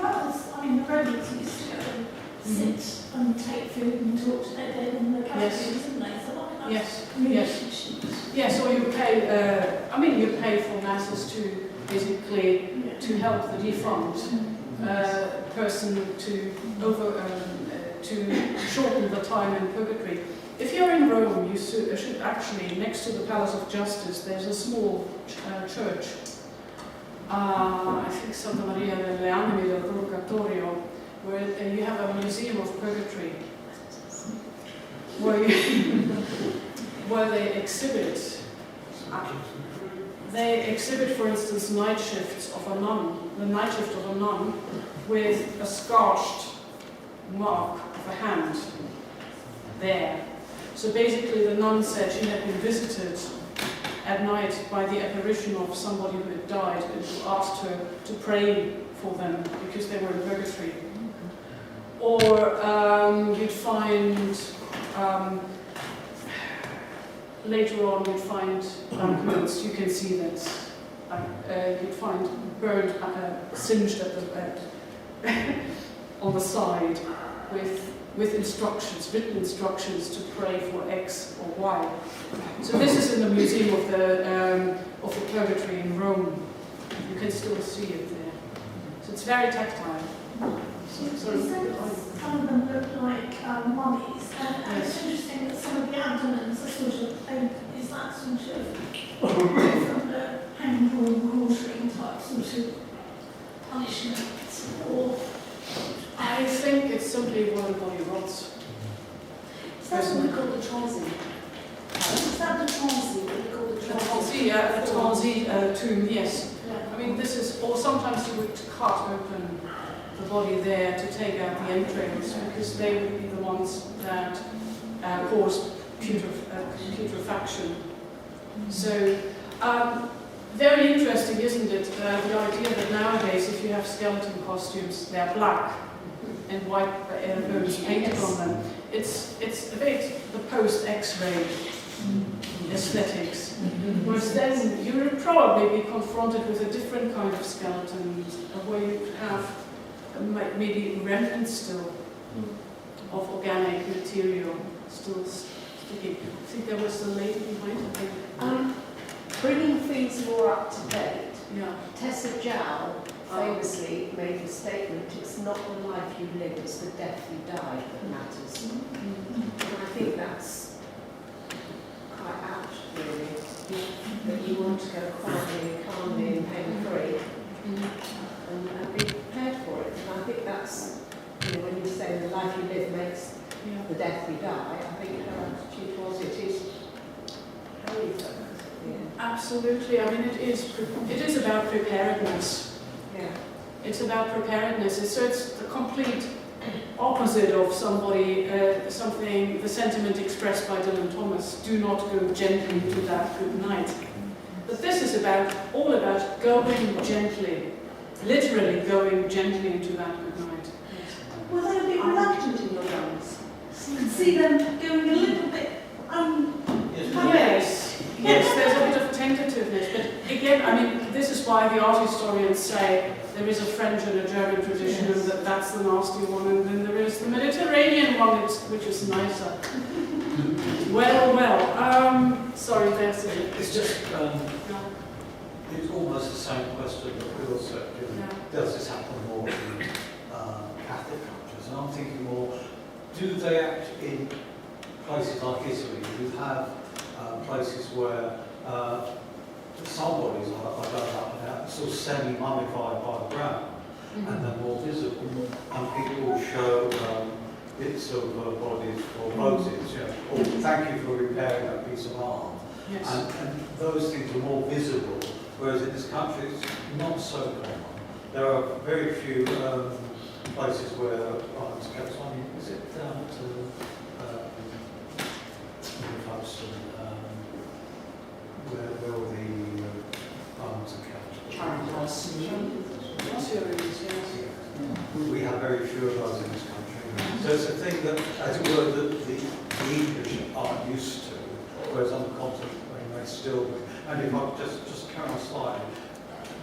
Speaker 3: That was, I mean, the Romans used to go and sit and take food and talk to their dead in the categories, didn't they? So like
Speaker 2: Yes,
Speaker 3: relationships.
Speaker 2: yes, or you pay, you pay for masses to basically to help the defunct person to shorten the time in purgatory. If you're in Rome, you should actually, next to the Palace of Justice, there's a small church. I think Santa Maria delle Anime del Purgatorio, where you have a museum of purgatory, where they exhibit. They exhibit, for instance, night shifts of a nun, the night shift of a nun, with a scorched mark of a hand there. So basically the nun said she had been visited at night by the apparition of somebody who had died and who asked her to pray for them because they were in purgatory. Or you'd find, later on you'd find banknotes, you can see that. You'd find burned, singed at the on the side with instructions, written instructions to pray for X or Y. So this is in the Museum of the Purgatory in Rome. You can still see it there. So it's very tactile.
Speaker 3: Some of them look like mummies, and it's interesting that some of the abdomens are sort of, is that sort of from the hanging or quartering type sort of punishment, or
Speaker 2: I think it's simply where the body rots.
Speaker 6: Is that what we call the transit? Is that the transit, what we call the
Speaker 2: The
Speaker 6: transit?
Speaker 2: transit, yeah, the transit tomb, yes.
Speaker 6: Yeah.
Speaker 2: I mean, this is, or sometimes you would cut open the body there to take out the entrails, because they would be the ones that cause putrefaction. So, very interesting, isn't it, the idea that nowadays if you have skeleton costumes, they're black and white bones painted on them. It's a bit the post-X-ray aesthetics. Whereas then you would probably be confronted with a different kind of skeleton, where you have maybe remnants still of organic material still sticking. I think there was the lady behind it.
Speaker 6: Bringing things more up to date,
Speaker 2: Yeah.
Speaker 6: Tessa Jow famously made the statement, it's not the life you live, it's the death you die that matters. And I think that's quite apt, really, that you want to go quietly and calmly and pain-free and be prepared for it. And I think that's, when you say the life you live makes the death you die, I think her attitude was it is very focused. Yeah.
Speaker 2: Absolutely. I mean, it is about preparedness.
Speaker 6: Yeah.
Speaker 2: It's about preparedness. So it's the complete opposite of the sentiment expressed by Dylan Thomas, do not go gently into that good night. But this is all about going gently, literally going gently into that good night. Yes.
Speaker 5: Were they a bit reluctant in your dance? You could see them going a little bit
Speaker 2: Yes, there's a bit of tentativeness, but again, I mean, this is why the art historians say there is a French and a German tradition, and that's the nasty one, and then there is the Mediterranean one, which is nicer. Sorry, there's it.
Speaker 7: It's just, it's almost the same question that we also do. Does this happen more in Catholic countries? And I'm thinking more, do they act in places like Italy, you have places where some bodies are done up and out, sort of semi-mummified by the ground, and they're more visible. And people show bits of bodies or motives, or thank you for repairing that piece of art.
Speaker 2: Yes.
Speaker 7: And those things are more visible whereas in this country it's not so common. There are very few places where arms kept on. Is it down to Folkestone, where all the arms are kept? We have very few of those in this country. So it's a thing that, as it were, that the English aren't used to, whereas on the continent they still do. And if I just carry on slightly,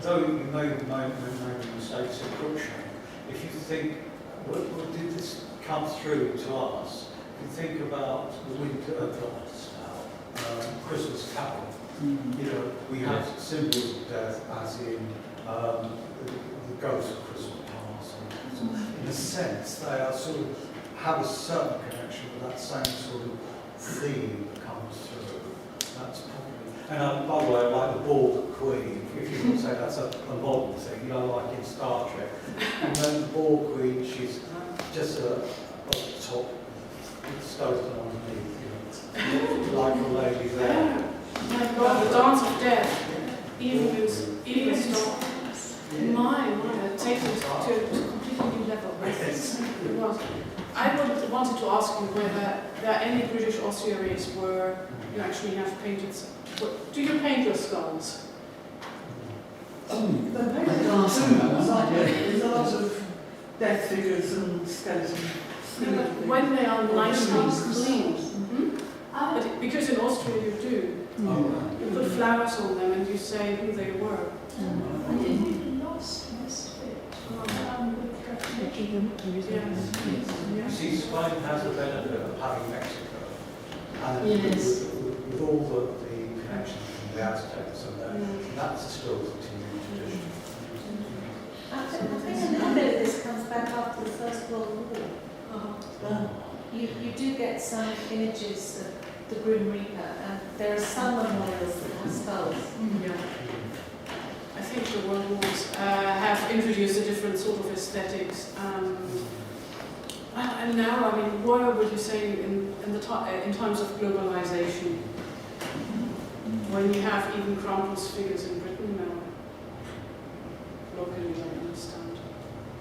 Speaker 7: though you may have made mistakes in Cruikshank, if you think, well, did this come through to us? If you think about the winter Christmas Carol, you know, we have symbols of death, as in the ghost of Christmas past. In a sense, they are sort of have a certain connection with that same sort of theme that comes through. That's probably. And by the way, I like the bald queen. If you would say that's a modern thing, you know, like in Star Trek. And then the bald queen, she's just a top, stolen underneath, you know, like a lady there.
Speaker 2: Well, the dance of death, even takes it to a completely new level. I wanted to ask you whether there are any British ossuaries where you actually have painted. Do you paint your skulls?
Speaker 5: There's a lot of death figures and skeletons.
Speaker 2: When they are nicely cleaned. But because in Austria you do. You put flowers on them and you say who they were.
Speaker 3: I think we lost most of it
Speaker 7: You see, Spain has the benefit of having Mexico. And
Speaker 4: Yes.
Speaker 7: with all the connections from the Aztecs and that's still a continuing tradition.
Speaker 6: I think a little bit of this comes back after the First World War. You do get some images of the Grim Reaper, and there are some memorials that have skulls.
Speaker 2: Yeah. I think the World Wars have introduced a different sort of aesthetics. And now, I mean, where would you say in times of globalization, when you have even Krampus figures in Britain now, locally, I understand.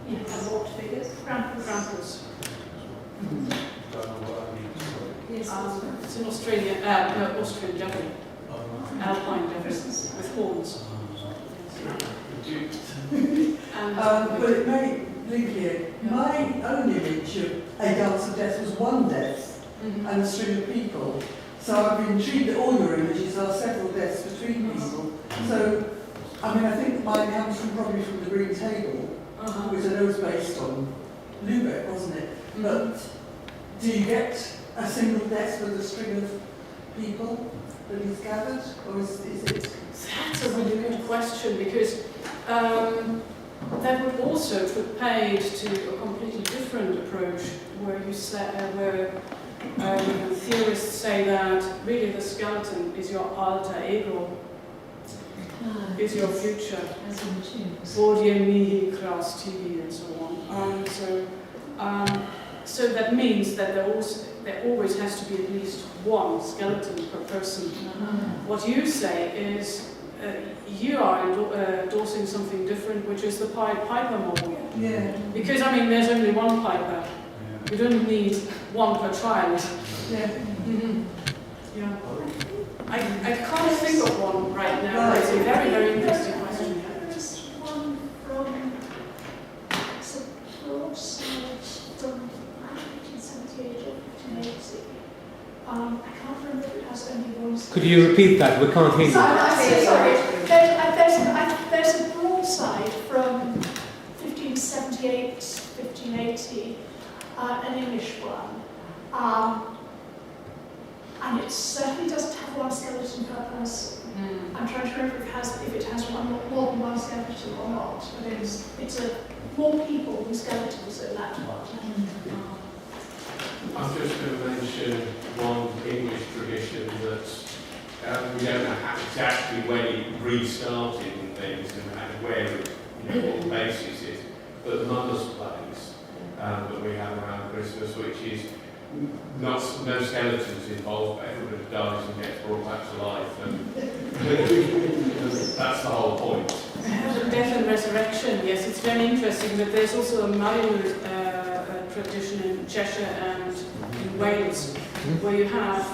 Speaker 3: Yes. What figures?
Speaker 2: Krampus.
Speaker 7: Don't know what I mean.
Speaker 6: Yes,
Speaker 2: It's in Australia, Austrian devil, alpine devil with horns.
Speaker 5: But it may leave here. My own image of a dance of death was one death and a string of people. So I've been intrigued that all your images are several deaths between people. So, I mean, I think mine comes probably from the Green Table, which I know was based on Lubeck, wasn't it? But do you get a single death with a string of people that is gathered, or is it?
Speaker 2: That's a really good question, because that would also put paid to a completely different approach, where you say, theorists say that really the skeleton is your alter ego, is your future.
Speaker 4: As in two.
Speaker 2: Bodie mihi kras tibi and so on. So that means that there always has to be at least one skeleton per person. What you say is you are endorsing something different, which is the Pied Piper model.
Speaker 5: Yeah.
Speaker 2: Because, I mean, there's only one piper. You don't need one per child.
Speaker 5: Yeah.
Speaker 2: Yeah. I can't think of one right now. It's a very, very interesting question.
Speaker 3: There's one from, it's a broadside from 1878 or 1880. I can't remember if it has only one.
Speaker 8: Could you repeat that? We can't hear you.
Speaker 3: Sorry. There's a broadside from 1578, 1580, an English one. And it certainly doesn't have one skeleton per person. I'm trying to remember if it has more than one skeleton or not. But it's more people than skeletons in that one.
Speaker 9: I'm just going to mention one English tradition that we don't know exactly when it restarted and things and where it, what the basis is, but the Mother's Place that we have around Christmas, which is no skeletons involved, but everybody dies and gets brought back to life, and that's the whole point.
Speaker 2: The death and resurrection, yes, it's very interesting, but there's also a Maori tradition in Cheshire and in Wales, where you have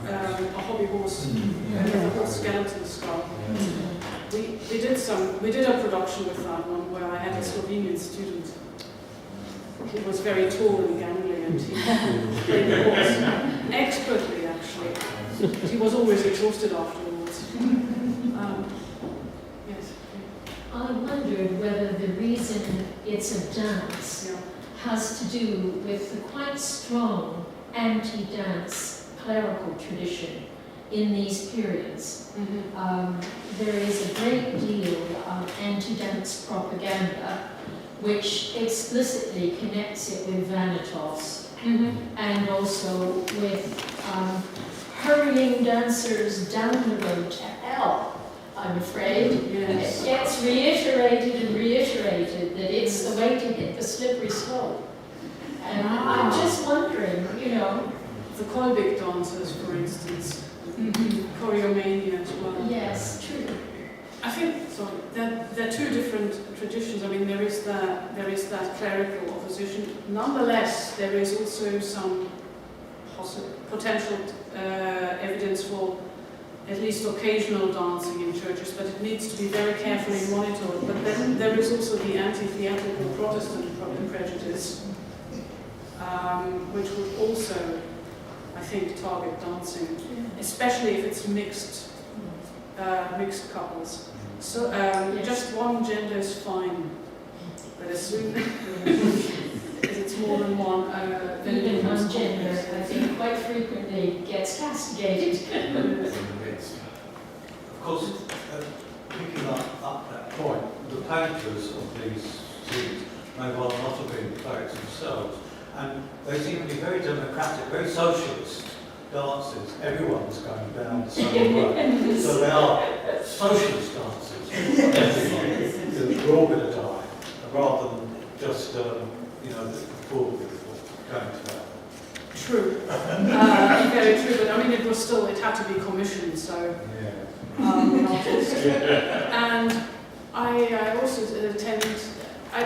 Speaker 2: a hobby horse with a horse skeleton skull. We did a production with that one where I had a Slovenian student. He was very tall and gangly, and he played the horse expertly, actually. He was always exhausted afterwards. Yes.
Speaker 4: I wondered whether the reason it's a dance has to do with the quite strong anti-dance clerical tradition in these periods. There is a great deal of anti-dance propaganda which explicitly connects it with vanitas and also with hurrying dancers down the road to hell, I'm afraid.
Speaker 2: Yes.
Speaker 4: It gets reiterated and reiterated that it's the way to hit the slippery slope. And I'm just wondering, you know.
Speaker 2: The Kolbik dancers, for instance, choreomania as well.
Speaker 4: Yes, true.
Speaker 2: I think, sorry, there are two different traditions. I mean, there is that clerical opposition. Nonetheless, there is also some potential evidence for at least occasional dancing in churches, but it needs to be very carefully monitored. But then there is also the anti-theatrical Protestant prejudice, which would also, I think, target dancing, especially if it's mixed couples. So just one gender is fine, but as soon as it's more than one, then it
Speaker 4: Even
Speaker 2: becomes
Speaker 4: one gender,
Speaker 2: complex.
Speaker 4: I think, quite frequently gets castigated.
Speaker 7: Of course, picking up that point, the painters of these scenes may well not have been clerics themselves, and they seem to be very democratic, very socialist dances. Everyone's going down the same road. So they are socialist dances. We're all going to die, rather than just, the poor people going to that.
Speaker 2: True. Very true, but I mean, it had to be commissioned, so an artist. And I'd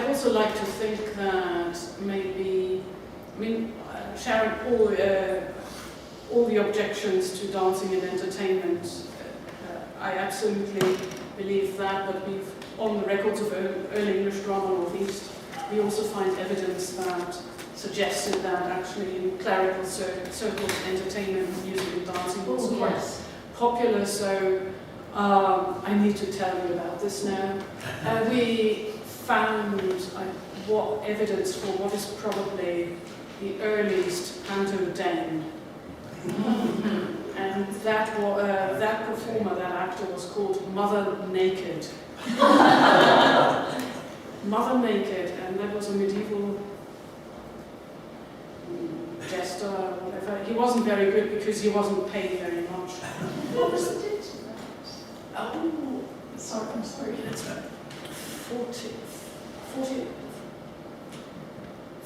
Speaker 2: also like to think that maybe, I mean, Sharon, all the objections to dancing and entertainment, I absolutely believe that, but on the records of early English drama Northeast, we also find evidence that suggested that actually in clerical circles, entertainment, music and dancing was quite popular, so I need to tell you about this now. We found what evidence for what is probably the earliest panto dame. And that performer, that actor, was called Mother Naked. Mother Naked, and that was a medieval jester, whatever. He wasn't very good because he wasn't paid very much.
Speaker 3: What was the date of that?
Speaker 2: Oh,
Speaker 3: Sorry, I'm sorry.
Speaker 2: that's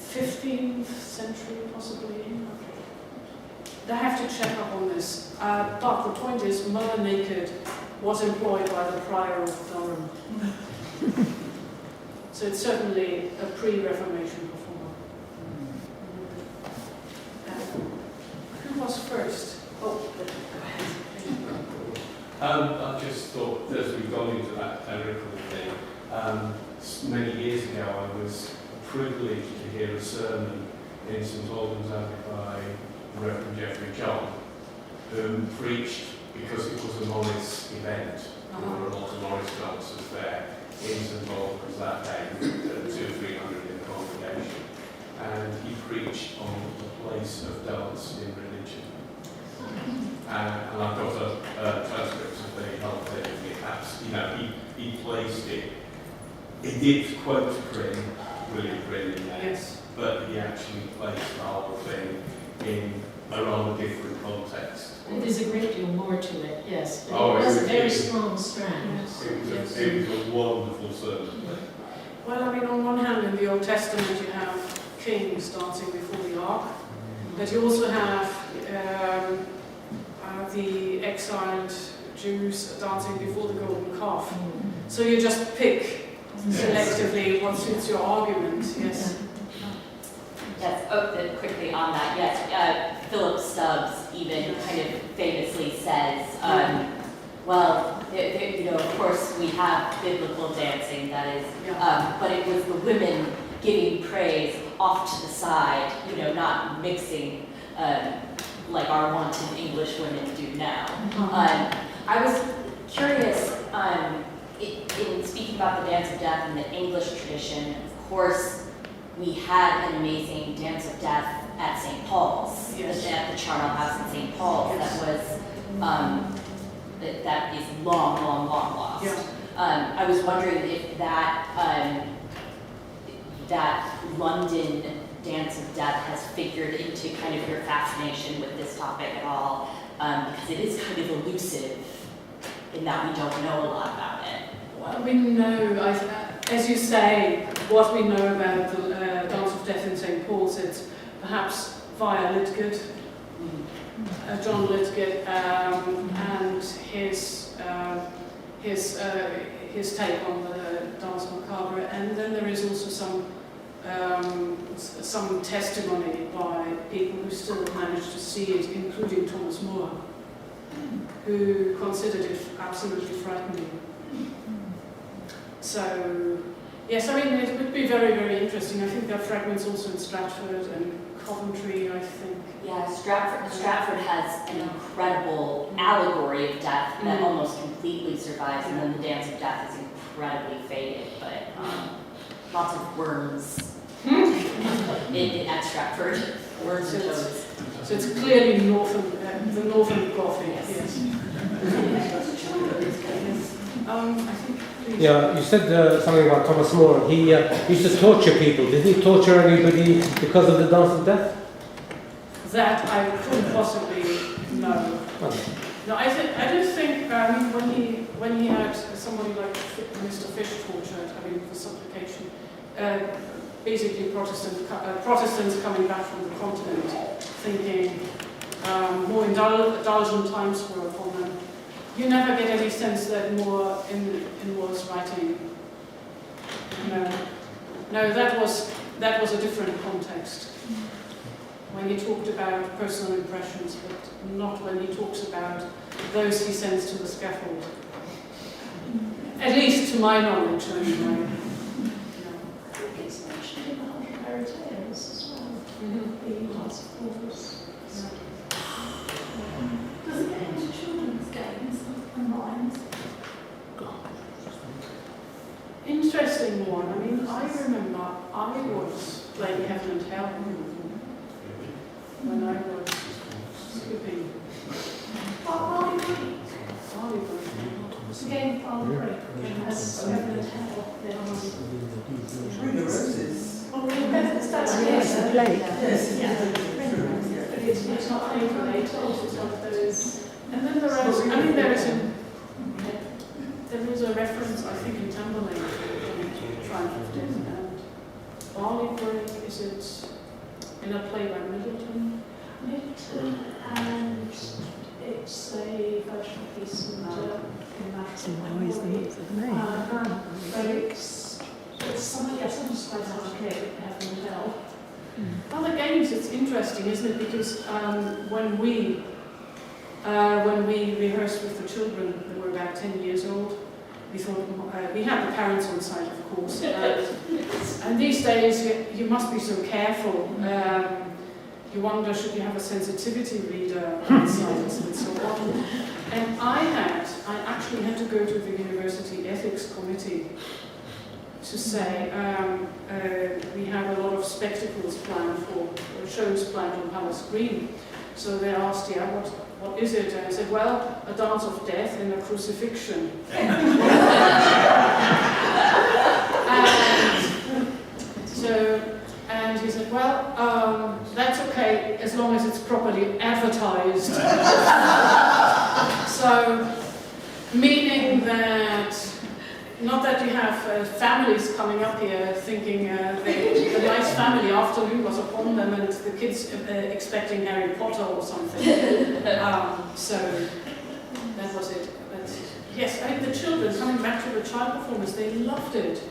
Speaker 2: 15th century, possibly. I have to check up on this. But the point is, Mother Naked was employed by the Prior of Durham. So it's certainly a pre-Reformation performer. Who was first? Oh, go ahead.
Speaker 9: I just thought, as we've gone into that clerical thing, many years ago I was privileged to hear a sermon in St Albans Abbey by Reverend Geoffrey John, who preached, because it was a Morris event, there were a lot of Morris dancers there in St Albans that day, 200 or 300 in the congregation, and he preached on the place of dance in religion. And I've got a transcript of the whole thing. He placed it. He did quote William Prynne in there,
Speaker 2: Yes.
Speaker 9: but he actually placed the whole thing in a rather different context.
Speaker 4: There's a great deal more to it, yes. But
Speaker 9: Oh,
Speaker 4: it was a
Speaker 9: it
Speaker 4: very
Speaker 9: was-
Speaker 4: strong strand.
Speaker 2: Yes.
Speaker 9: It was a wonderful sermon.
Speaker 2: Well, I mean, on one hand, in the Old Testament, you have kings dancing before the ark, But you also have the exiled Jews dancing before the golden calf. So you just pick selectively what suits your argument, yes.
Speaker 10: Yes, quickly on that, yes. Philip Stubbs even kind of famously says, well, of course we have biblical dancing, that is, but it was the women giving praise off to the side, not mixing like our wanton English women do now. I was curious, in speaking about the Dance of Death and the English tradition, of course, we had an amazing Dance of Death at St. Paul's, at the Charnel House in St. Paul's, that was, that is long lost. I was wondering if that, that London Dance of Death has figured into kind of your fascination with this topic at all, because it is kind of elusive in that we don't know a lot about it.
Speaker 2: Well, we know, as you say, what we know about the Dance of Death in St. Paul's, it's perhaps via Lidgett, John Lidgett, and his take on the Dance Macabre, and then there is also some testimony by people who still managed to see it, including Thomas Moore, who considered it absolutely frightening. So, yes, I mean, it would be very, very interesting. I think there are fragments also in Stratford and Coventry, I think.
Speaker 10: Yeah, Stratford has an incredible allegory of death that almost completely survives, and then the Dance of Death is incredibly faded, but lots of worms at Stratford. Worms and toads.
Speaker 2: So it's clearly the northern Gothic, yes. I think.
Speaker 8: Yeah, you said something about Thomas More. He used to torture people. Did he torture anybody because of the Dance of Death?
Speaker 2: That I couldn't possibly know.
Speaker 8: Okay.
Speaker 2: No, I don't think when he had somebody like Mr. Fish tortured, for supplication, basically Protestants coming back from the continent, thinking more indulgent times were upon them. You never get any sense that Moore in Moore's writing. No, that was a different context. When he talked about personal impressions, but not when he talks about those he sends to the scaffold. At least to my knowledge, anyway.
Speaker 3: I think it's mentioned in the 100 Fairy Tales as well. The Last Chorus. Does it get into children's games and rhymes?
Speaker 2: Interesting one. I remember I was playing Heaven and Hell when I was skipping.
Speaker 3: Barley Break.
Speaker 2: Barley Break.
Speaker 3: It's a game of Barley Break. As Heaven and Hell.
Speaker 5: Ring of Roses.
Speaker 3: Oh, that's yes.
Speaker 5: Yes.
Speaker 3: But it's not playing for later. It's one of those.
Speaker 2: And then there is a reference, I think, in Tamburlaine to Triumph of Death, and Barley Break, is it in a play by Middleton?
Speaker 3: Middleton, and it's a version of Peace and it's somebody else, I'm just quite okay with Heaven and Hell.
Speaker 2: Well, the games, it's interesting, isn't it? Because when we rehearsed with the children, they were about 10 years old, we thought, we had the parents on site, of course, and these days you must be so careful. You wonder, should you have a sensitivity reader on site and so on. And I actually had to go to the university ethics committee to say, we have a lot of spectacles planned or shows planned on Palace Green. So they asked, what is it? And I said, well, a dance of death and a crucifixion. And he said, well, that's okay as long as it's properly advertised. So, meaning that, not that you have families coming up here thinking a nice family afternoon was upon them and the kids expecting Harry Potter or something. So that was it. But yes, I mean the children, coming back to the child performers, they loved it.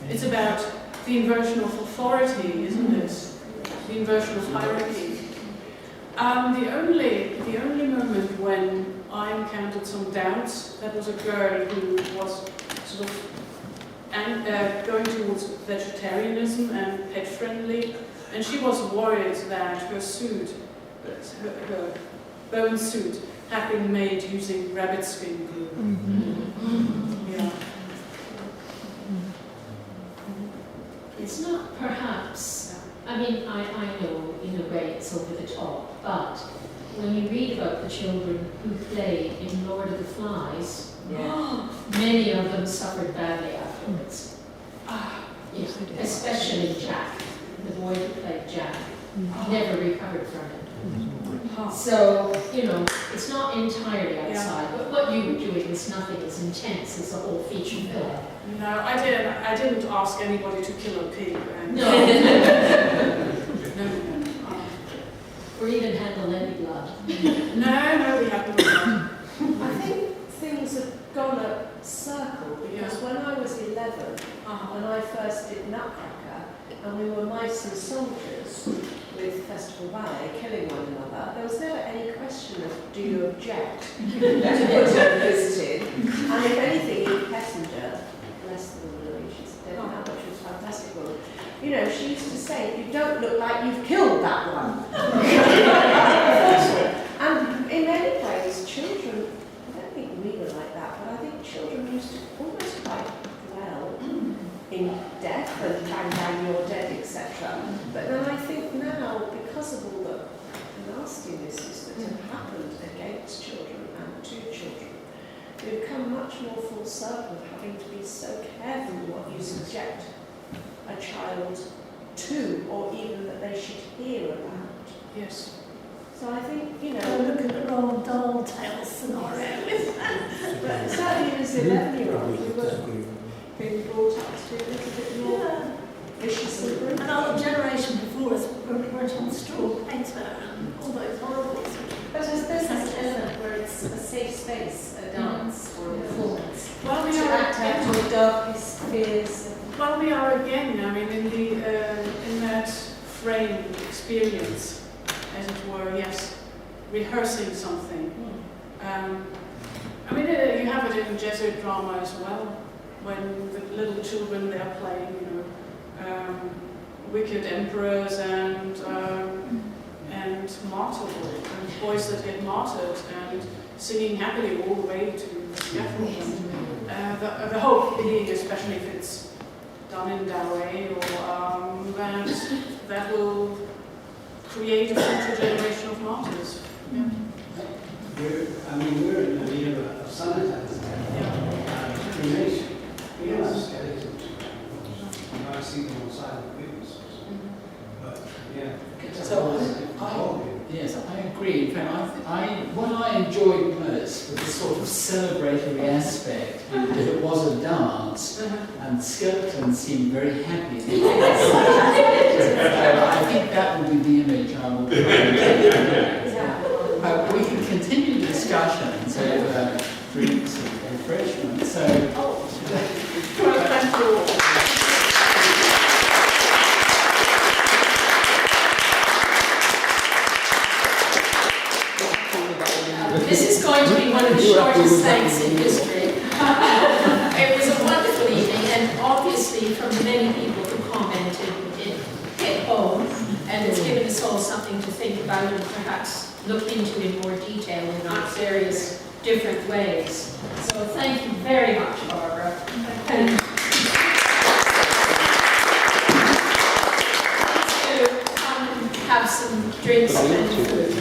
Speaker 2: It's about the inversion of authority, isn't it? The inversion of hierarchy. The only moment when I encountered some doubts, that was a girl who was sort of going towards vegetarianism and pet friendly, and she was worried that her suit, her bone suit, had been made using rabbit skin glue. Yeah.
Speaker 4: It's not perhaps, I mean, I know in a way it's over the top, but when you read about the children who play in Lord of the Flies, many of them suffered badly afterwards. Yeah, especially Jack, the boy who played Jack, never recovered from it. So, you know, it's not entirely outside, but what you were doing is nothing as intense as the whole feature film.
Speaker 2: No, I didn't ask anybody to kill a pig. And
Speaker 4: No.
Speaker 2: No.
Speaker 4: Or even handle any blood.
Speaker 2: No, we haven't.
Speaker 6: I think things have gone a circle because when I was 11, when I first did Nutcracker, and we were mice and soldiers with Festival Ballet killing one another, there was never any question of do you object to put visited. And if anything, Eve Pessinger, bless the woman, she's dead now, but she was a fantastic woman. You know, she used to say, you don't look like you've killed that one. And in many ways, children, I don't think we were like that, but I think children used to almost quite well in death and bang bang you're dead, etc. But then I think now, because of all the nastinesses that have happened against children and to children, we've come much more full circle of having to be so careful what you subject a child to, or even that they should hear about.
Speaker 2: Yes.
Speaker 6: So I think, you know...
Speaker 3: Look at the Roald Dahl tale scenario.
Speaker 6: But certainly as 11-year-old, we were being brought up to be a little bit more vicious and brutal.
Speaker 3: And our generation before us were on straw paper and all those horrible things.
Speaker 6: But there's this element where it's a safe space, a dance or a performance.
Speaker 2: Well, we
Speaker 6: to
Speaker 2: are
Speaker 6: act out your darkest fears.
Speaker 2: Well, we are again. I mean, in that frame experience, as it were. Yes, rehearsing something. I mean, you have it in Jesuit drama as well, when the little children they're playing, you know, wicked emperors and martyrdom, and boys that get martyred, and singing happily all the way to the scaffold. The hope being, especially if it's done in Dawei, or that will create a future generation of martyrs. Yeah.
Speaker 7: We're in the era of sanitizing cremation. We have skeletons. I see them on silent witnesses. But yeah.
Speaker 1: So yes, I agree. In fact, what I enjoyed most was the sort of celebratory aspect, that it was a dance, and skeletons seemed very happy. So I think that will be the image I will we can continue discussions over drinks and refreshment. So,
Speaker 2: Thank you all.
Speaker 4: This is going to be one of the shortest nights in history. It was a wonderful evening, and obviously from the many people who commented at home, and it's given us all something to think about and perhaps look into in more detail in our various different ways. So thank you very much, Barbara. And to come and have some drinks and food.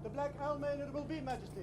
Speaker 11: The Black Almainer will be, Majesty.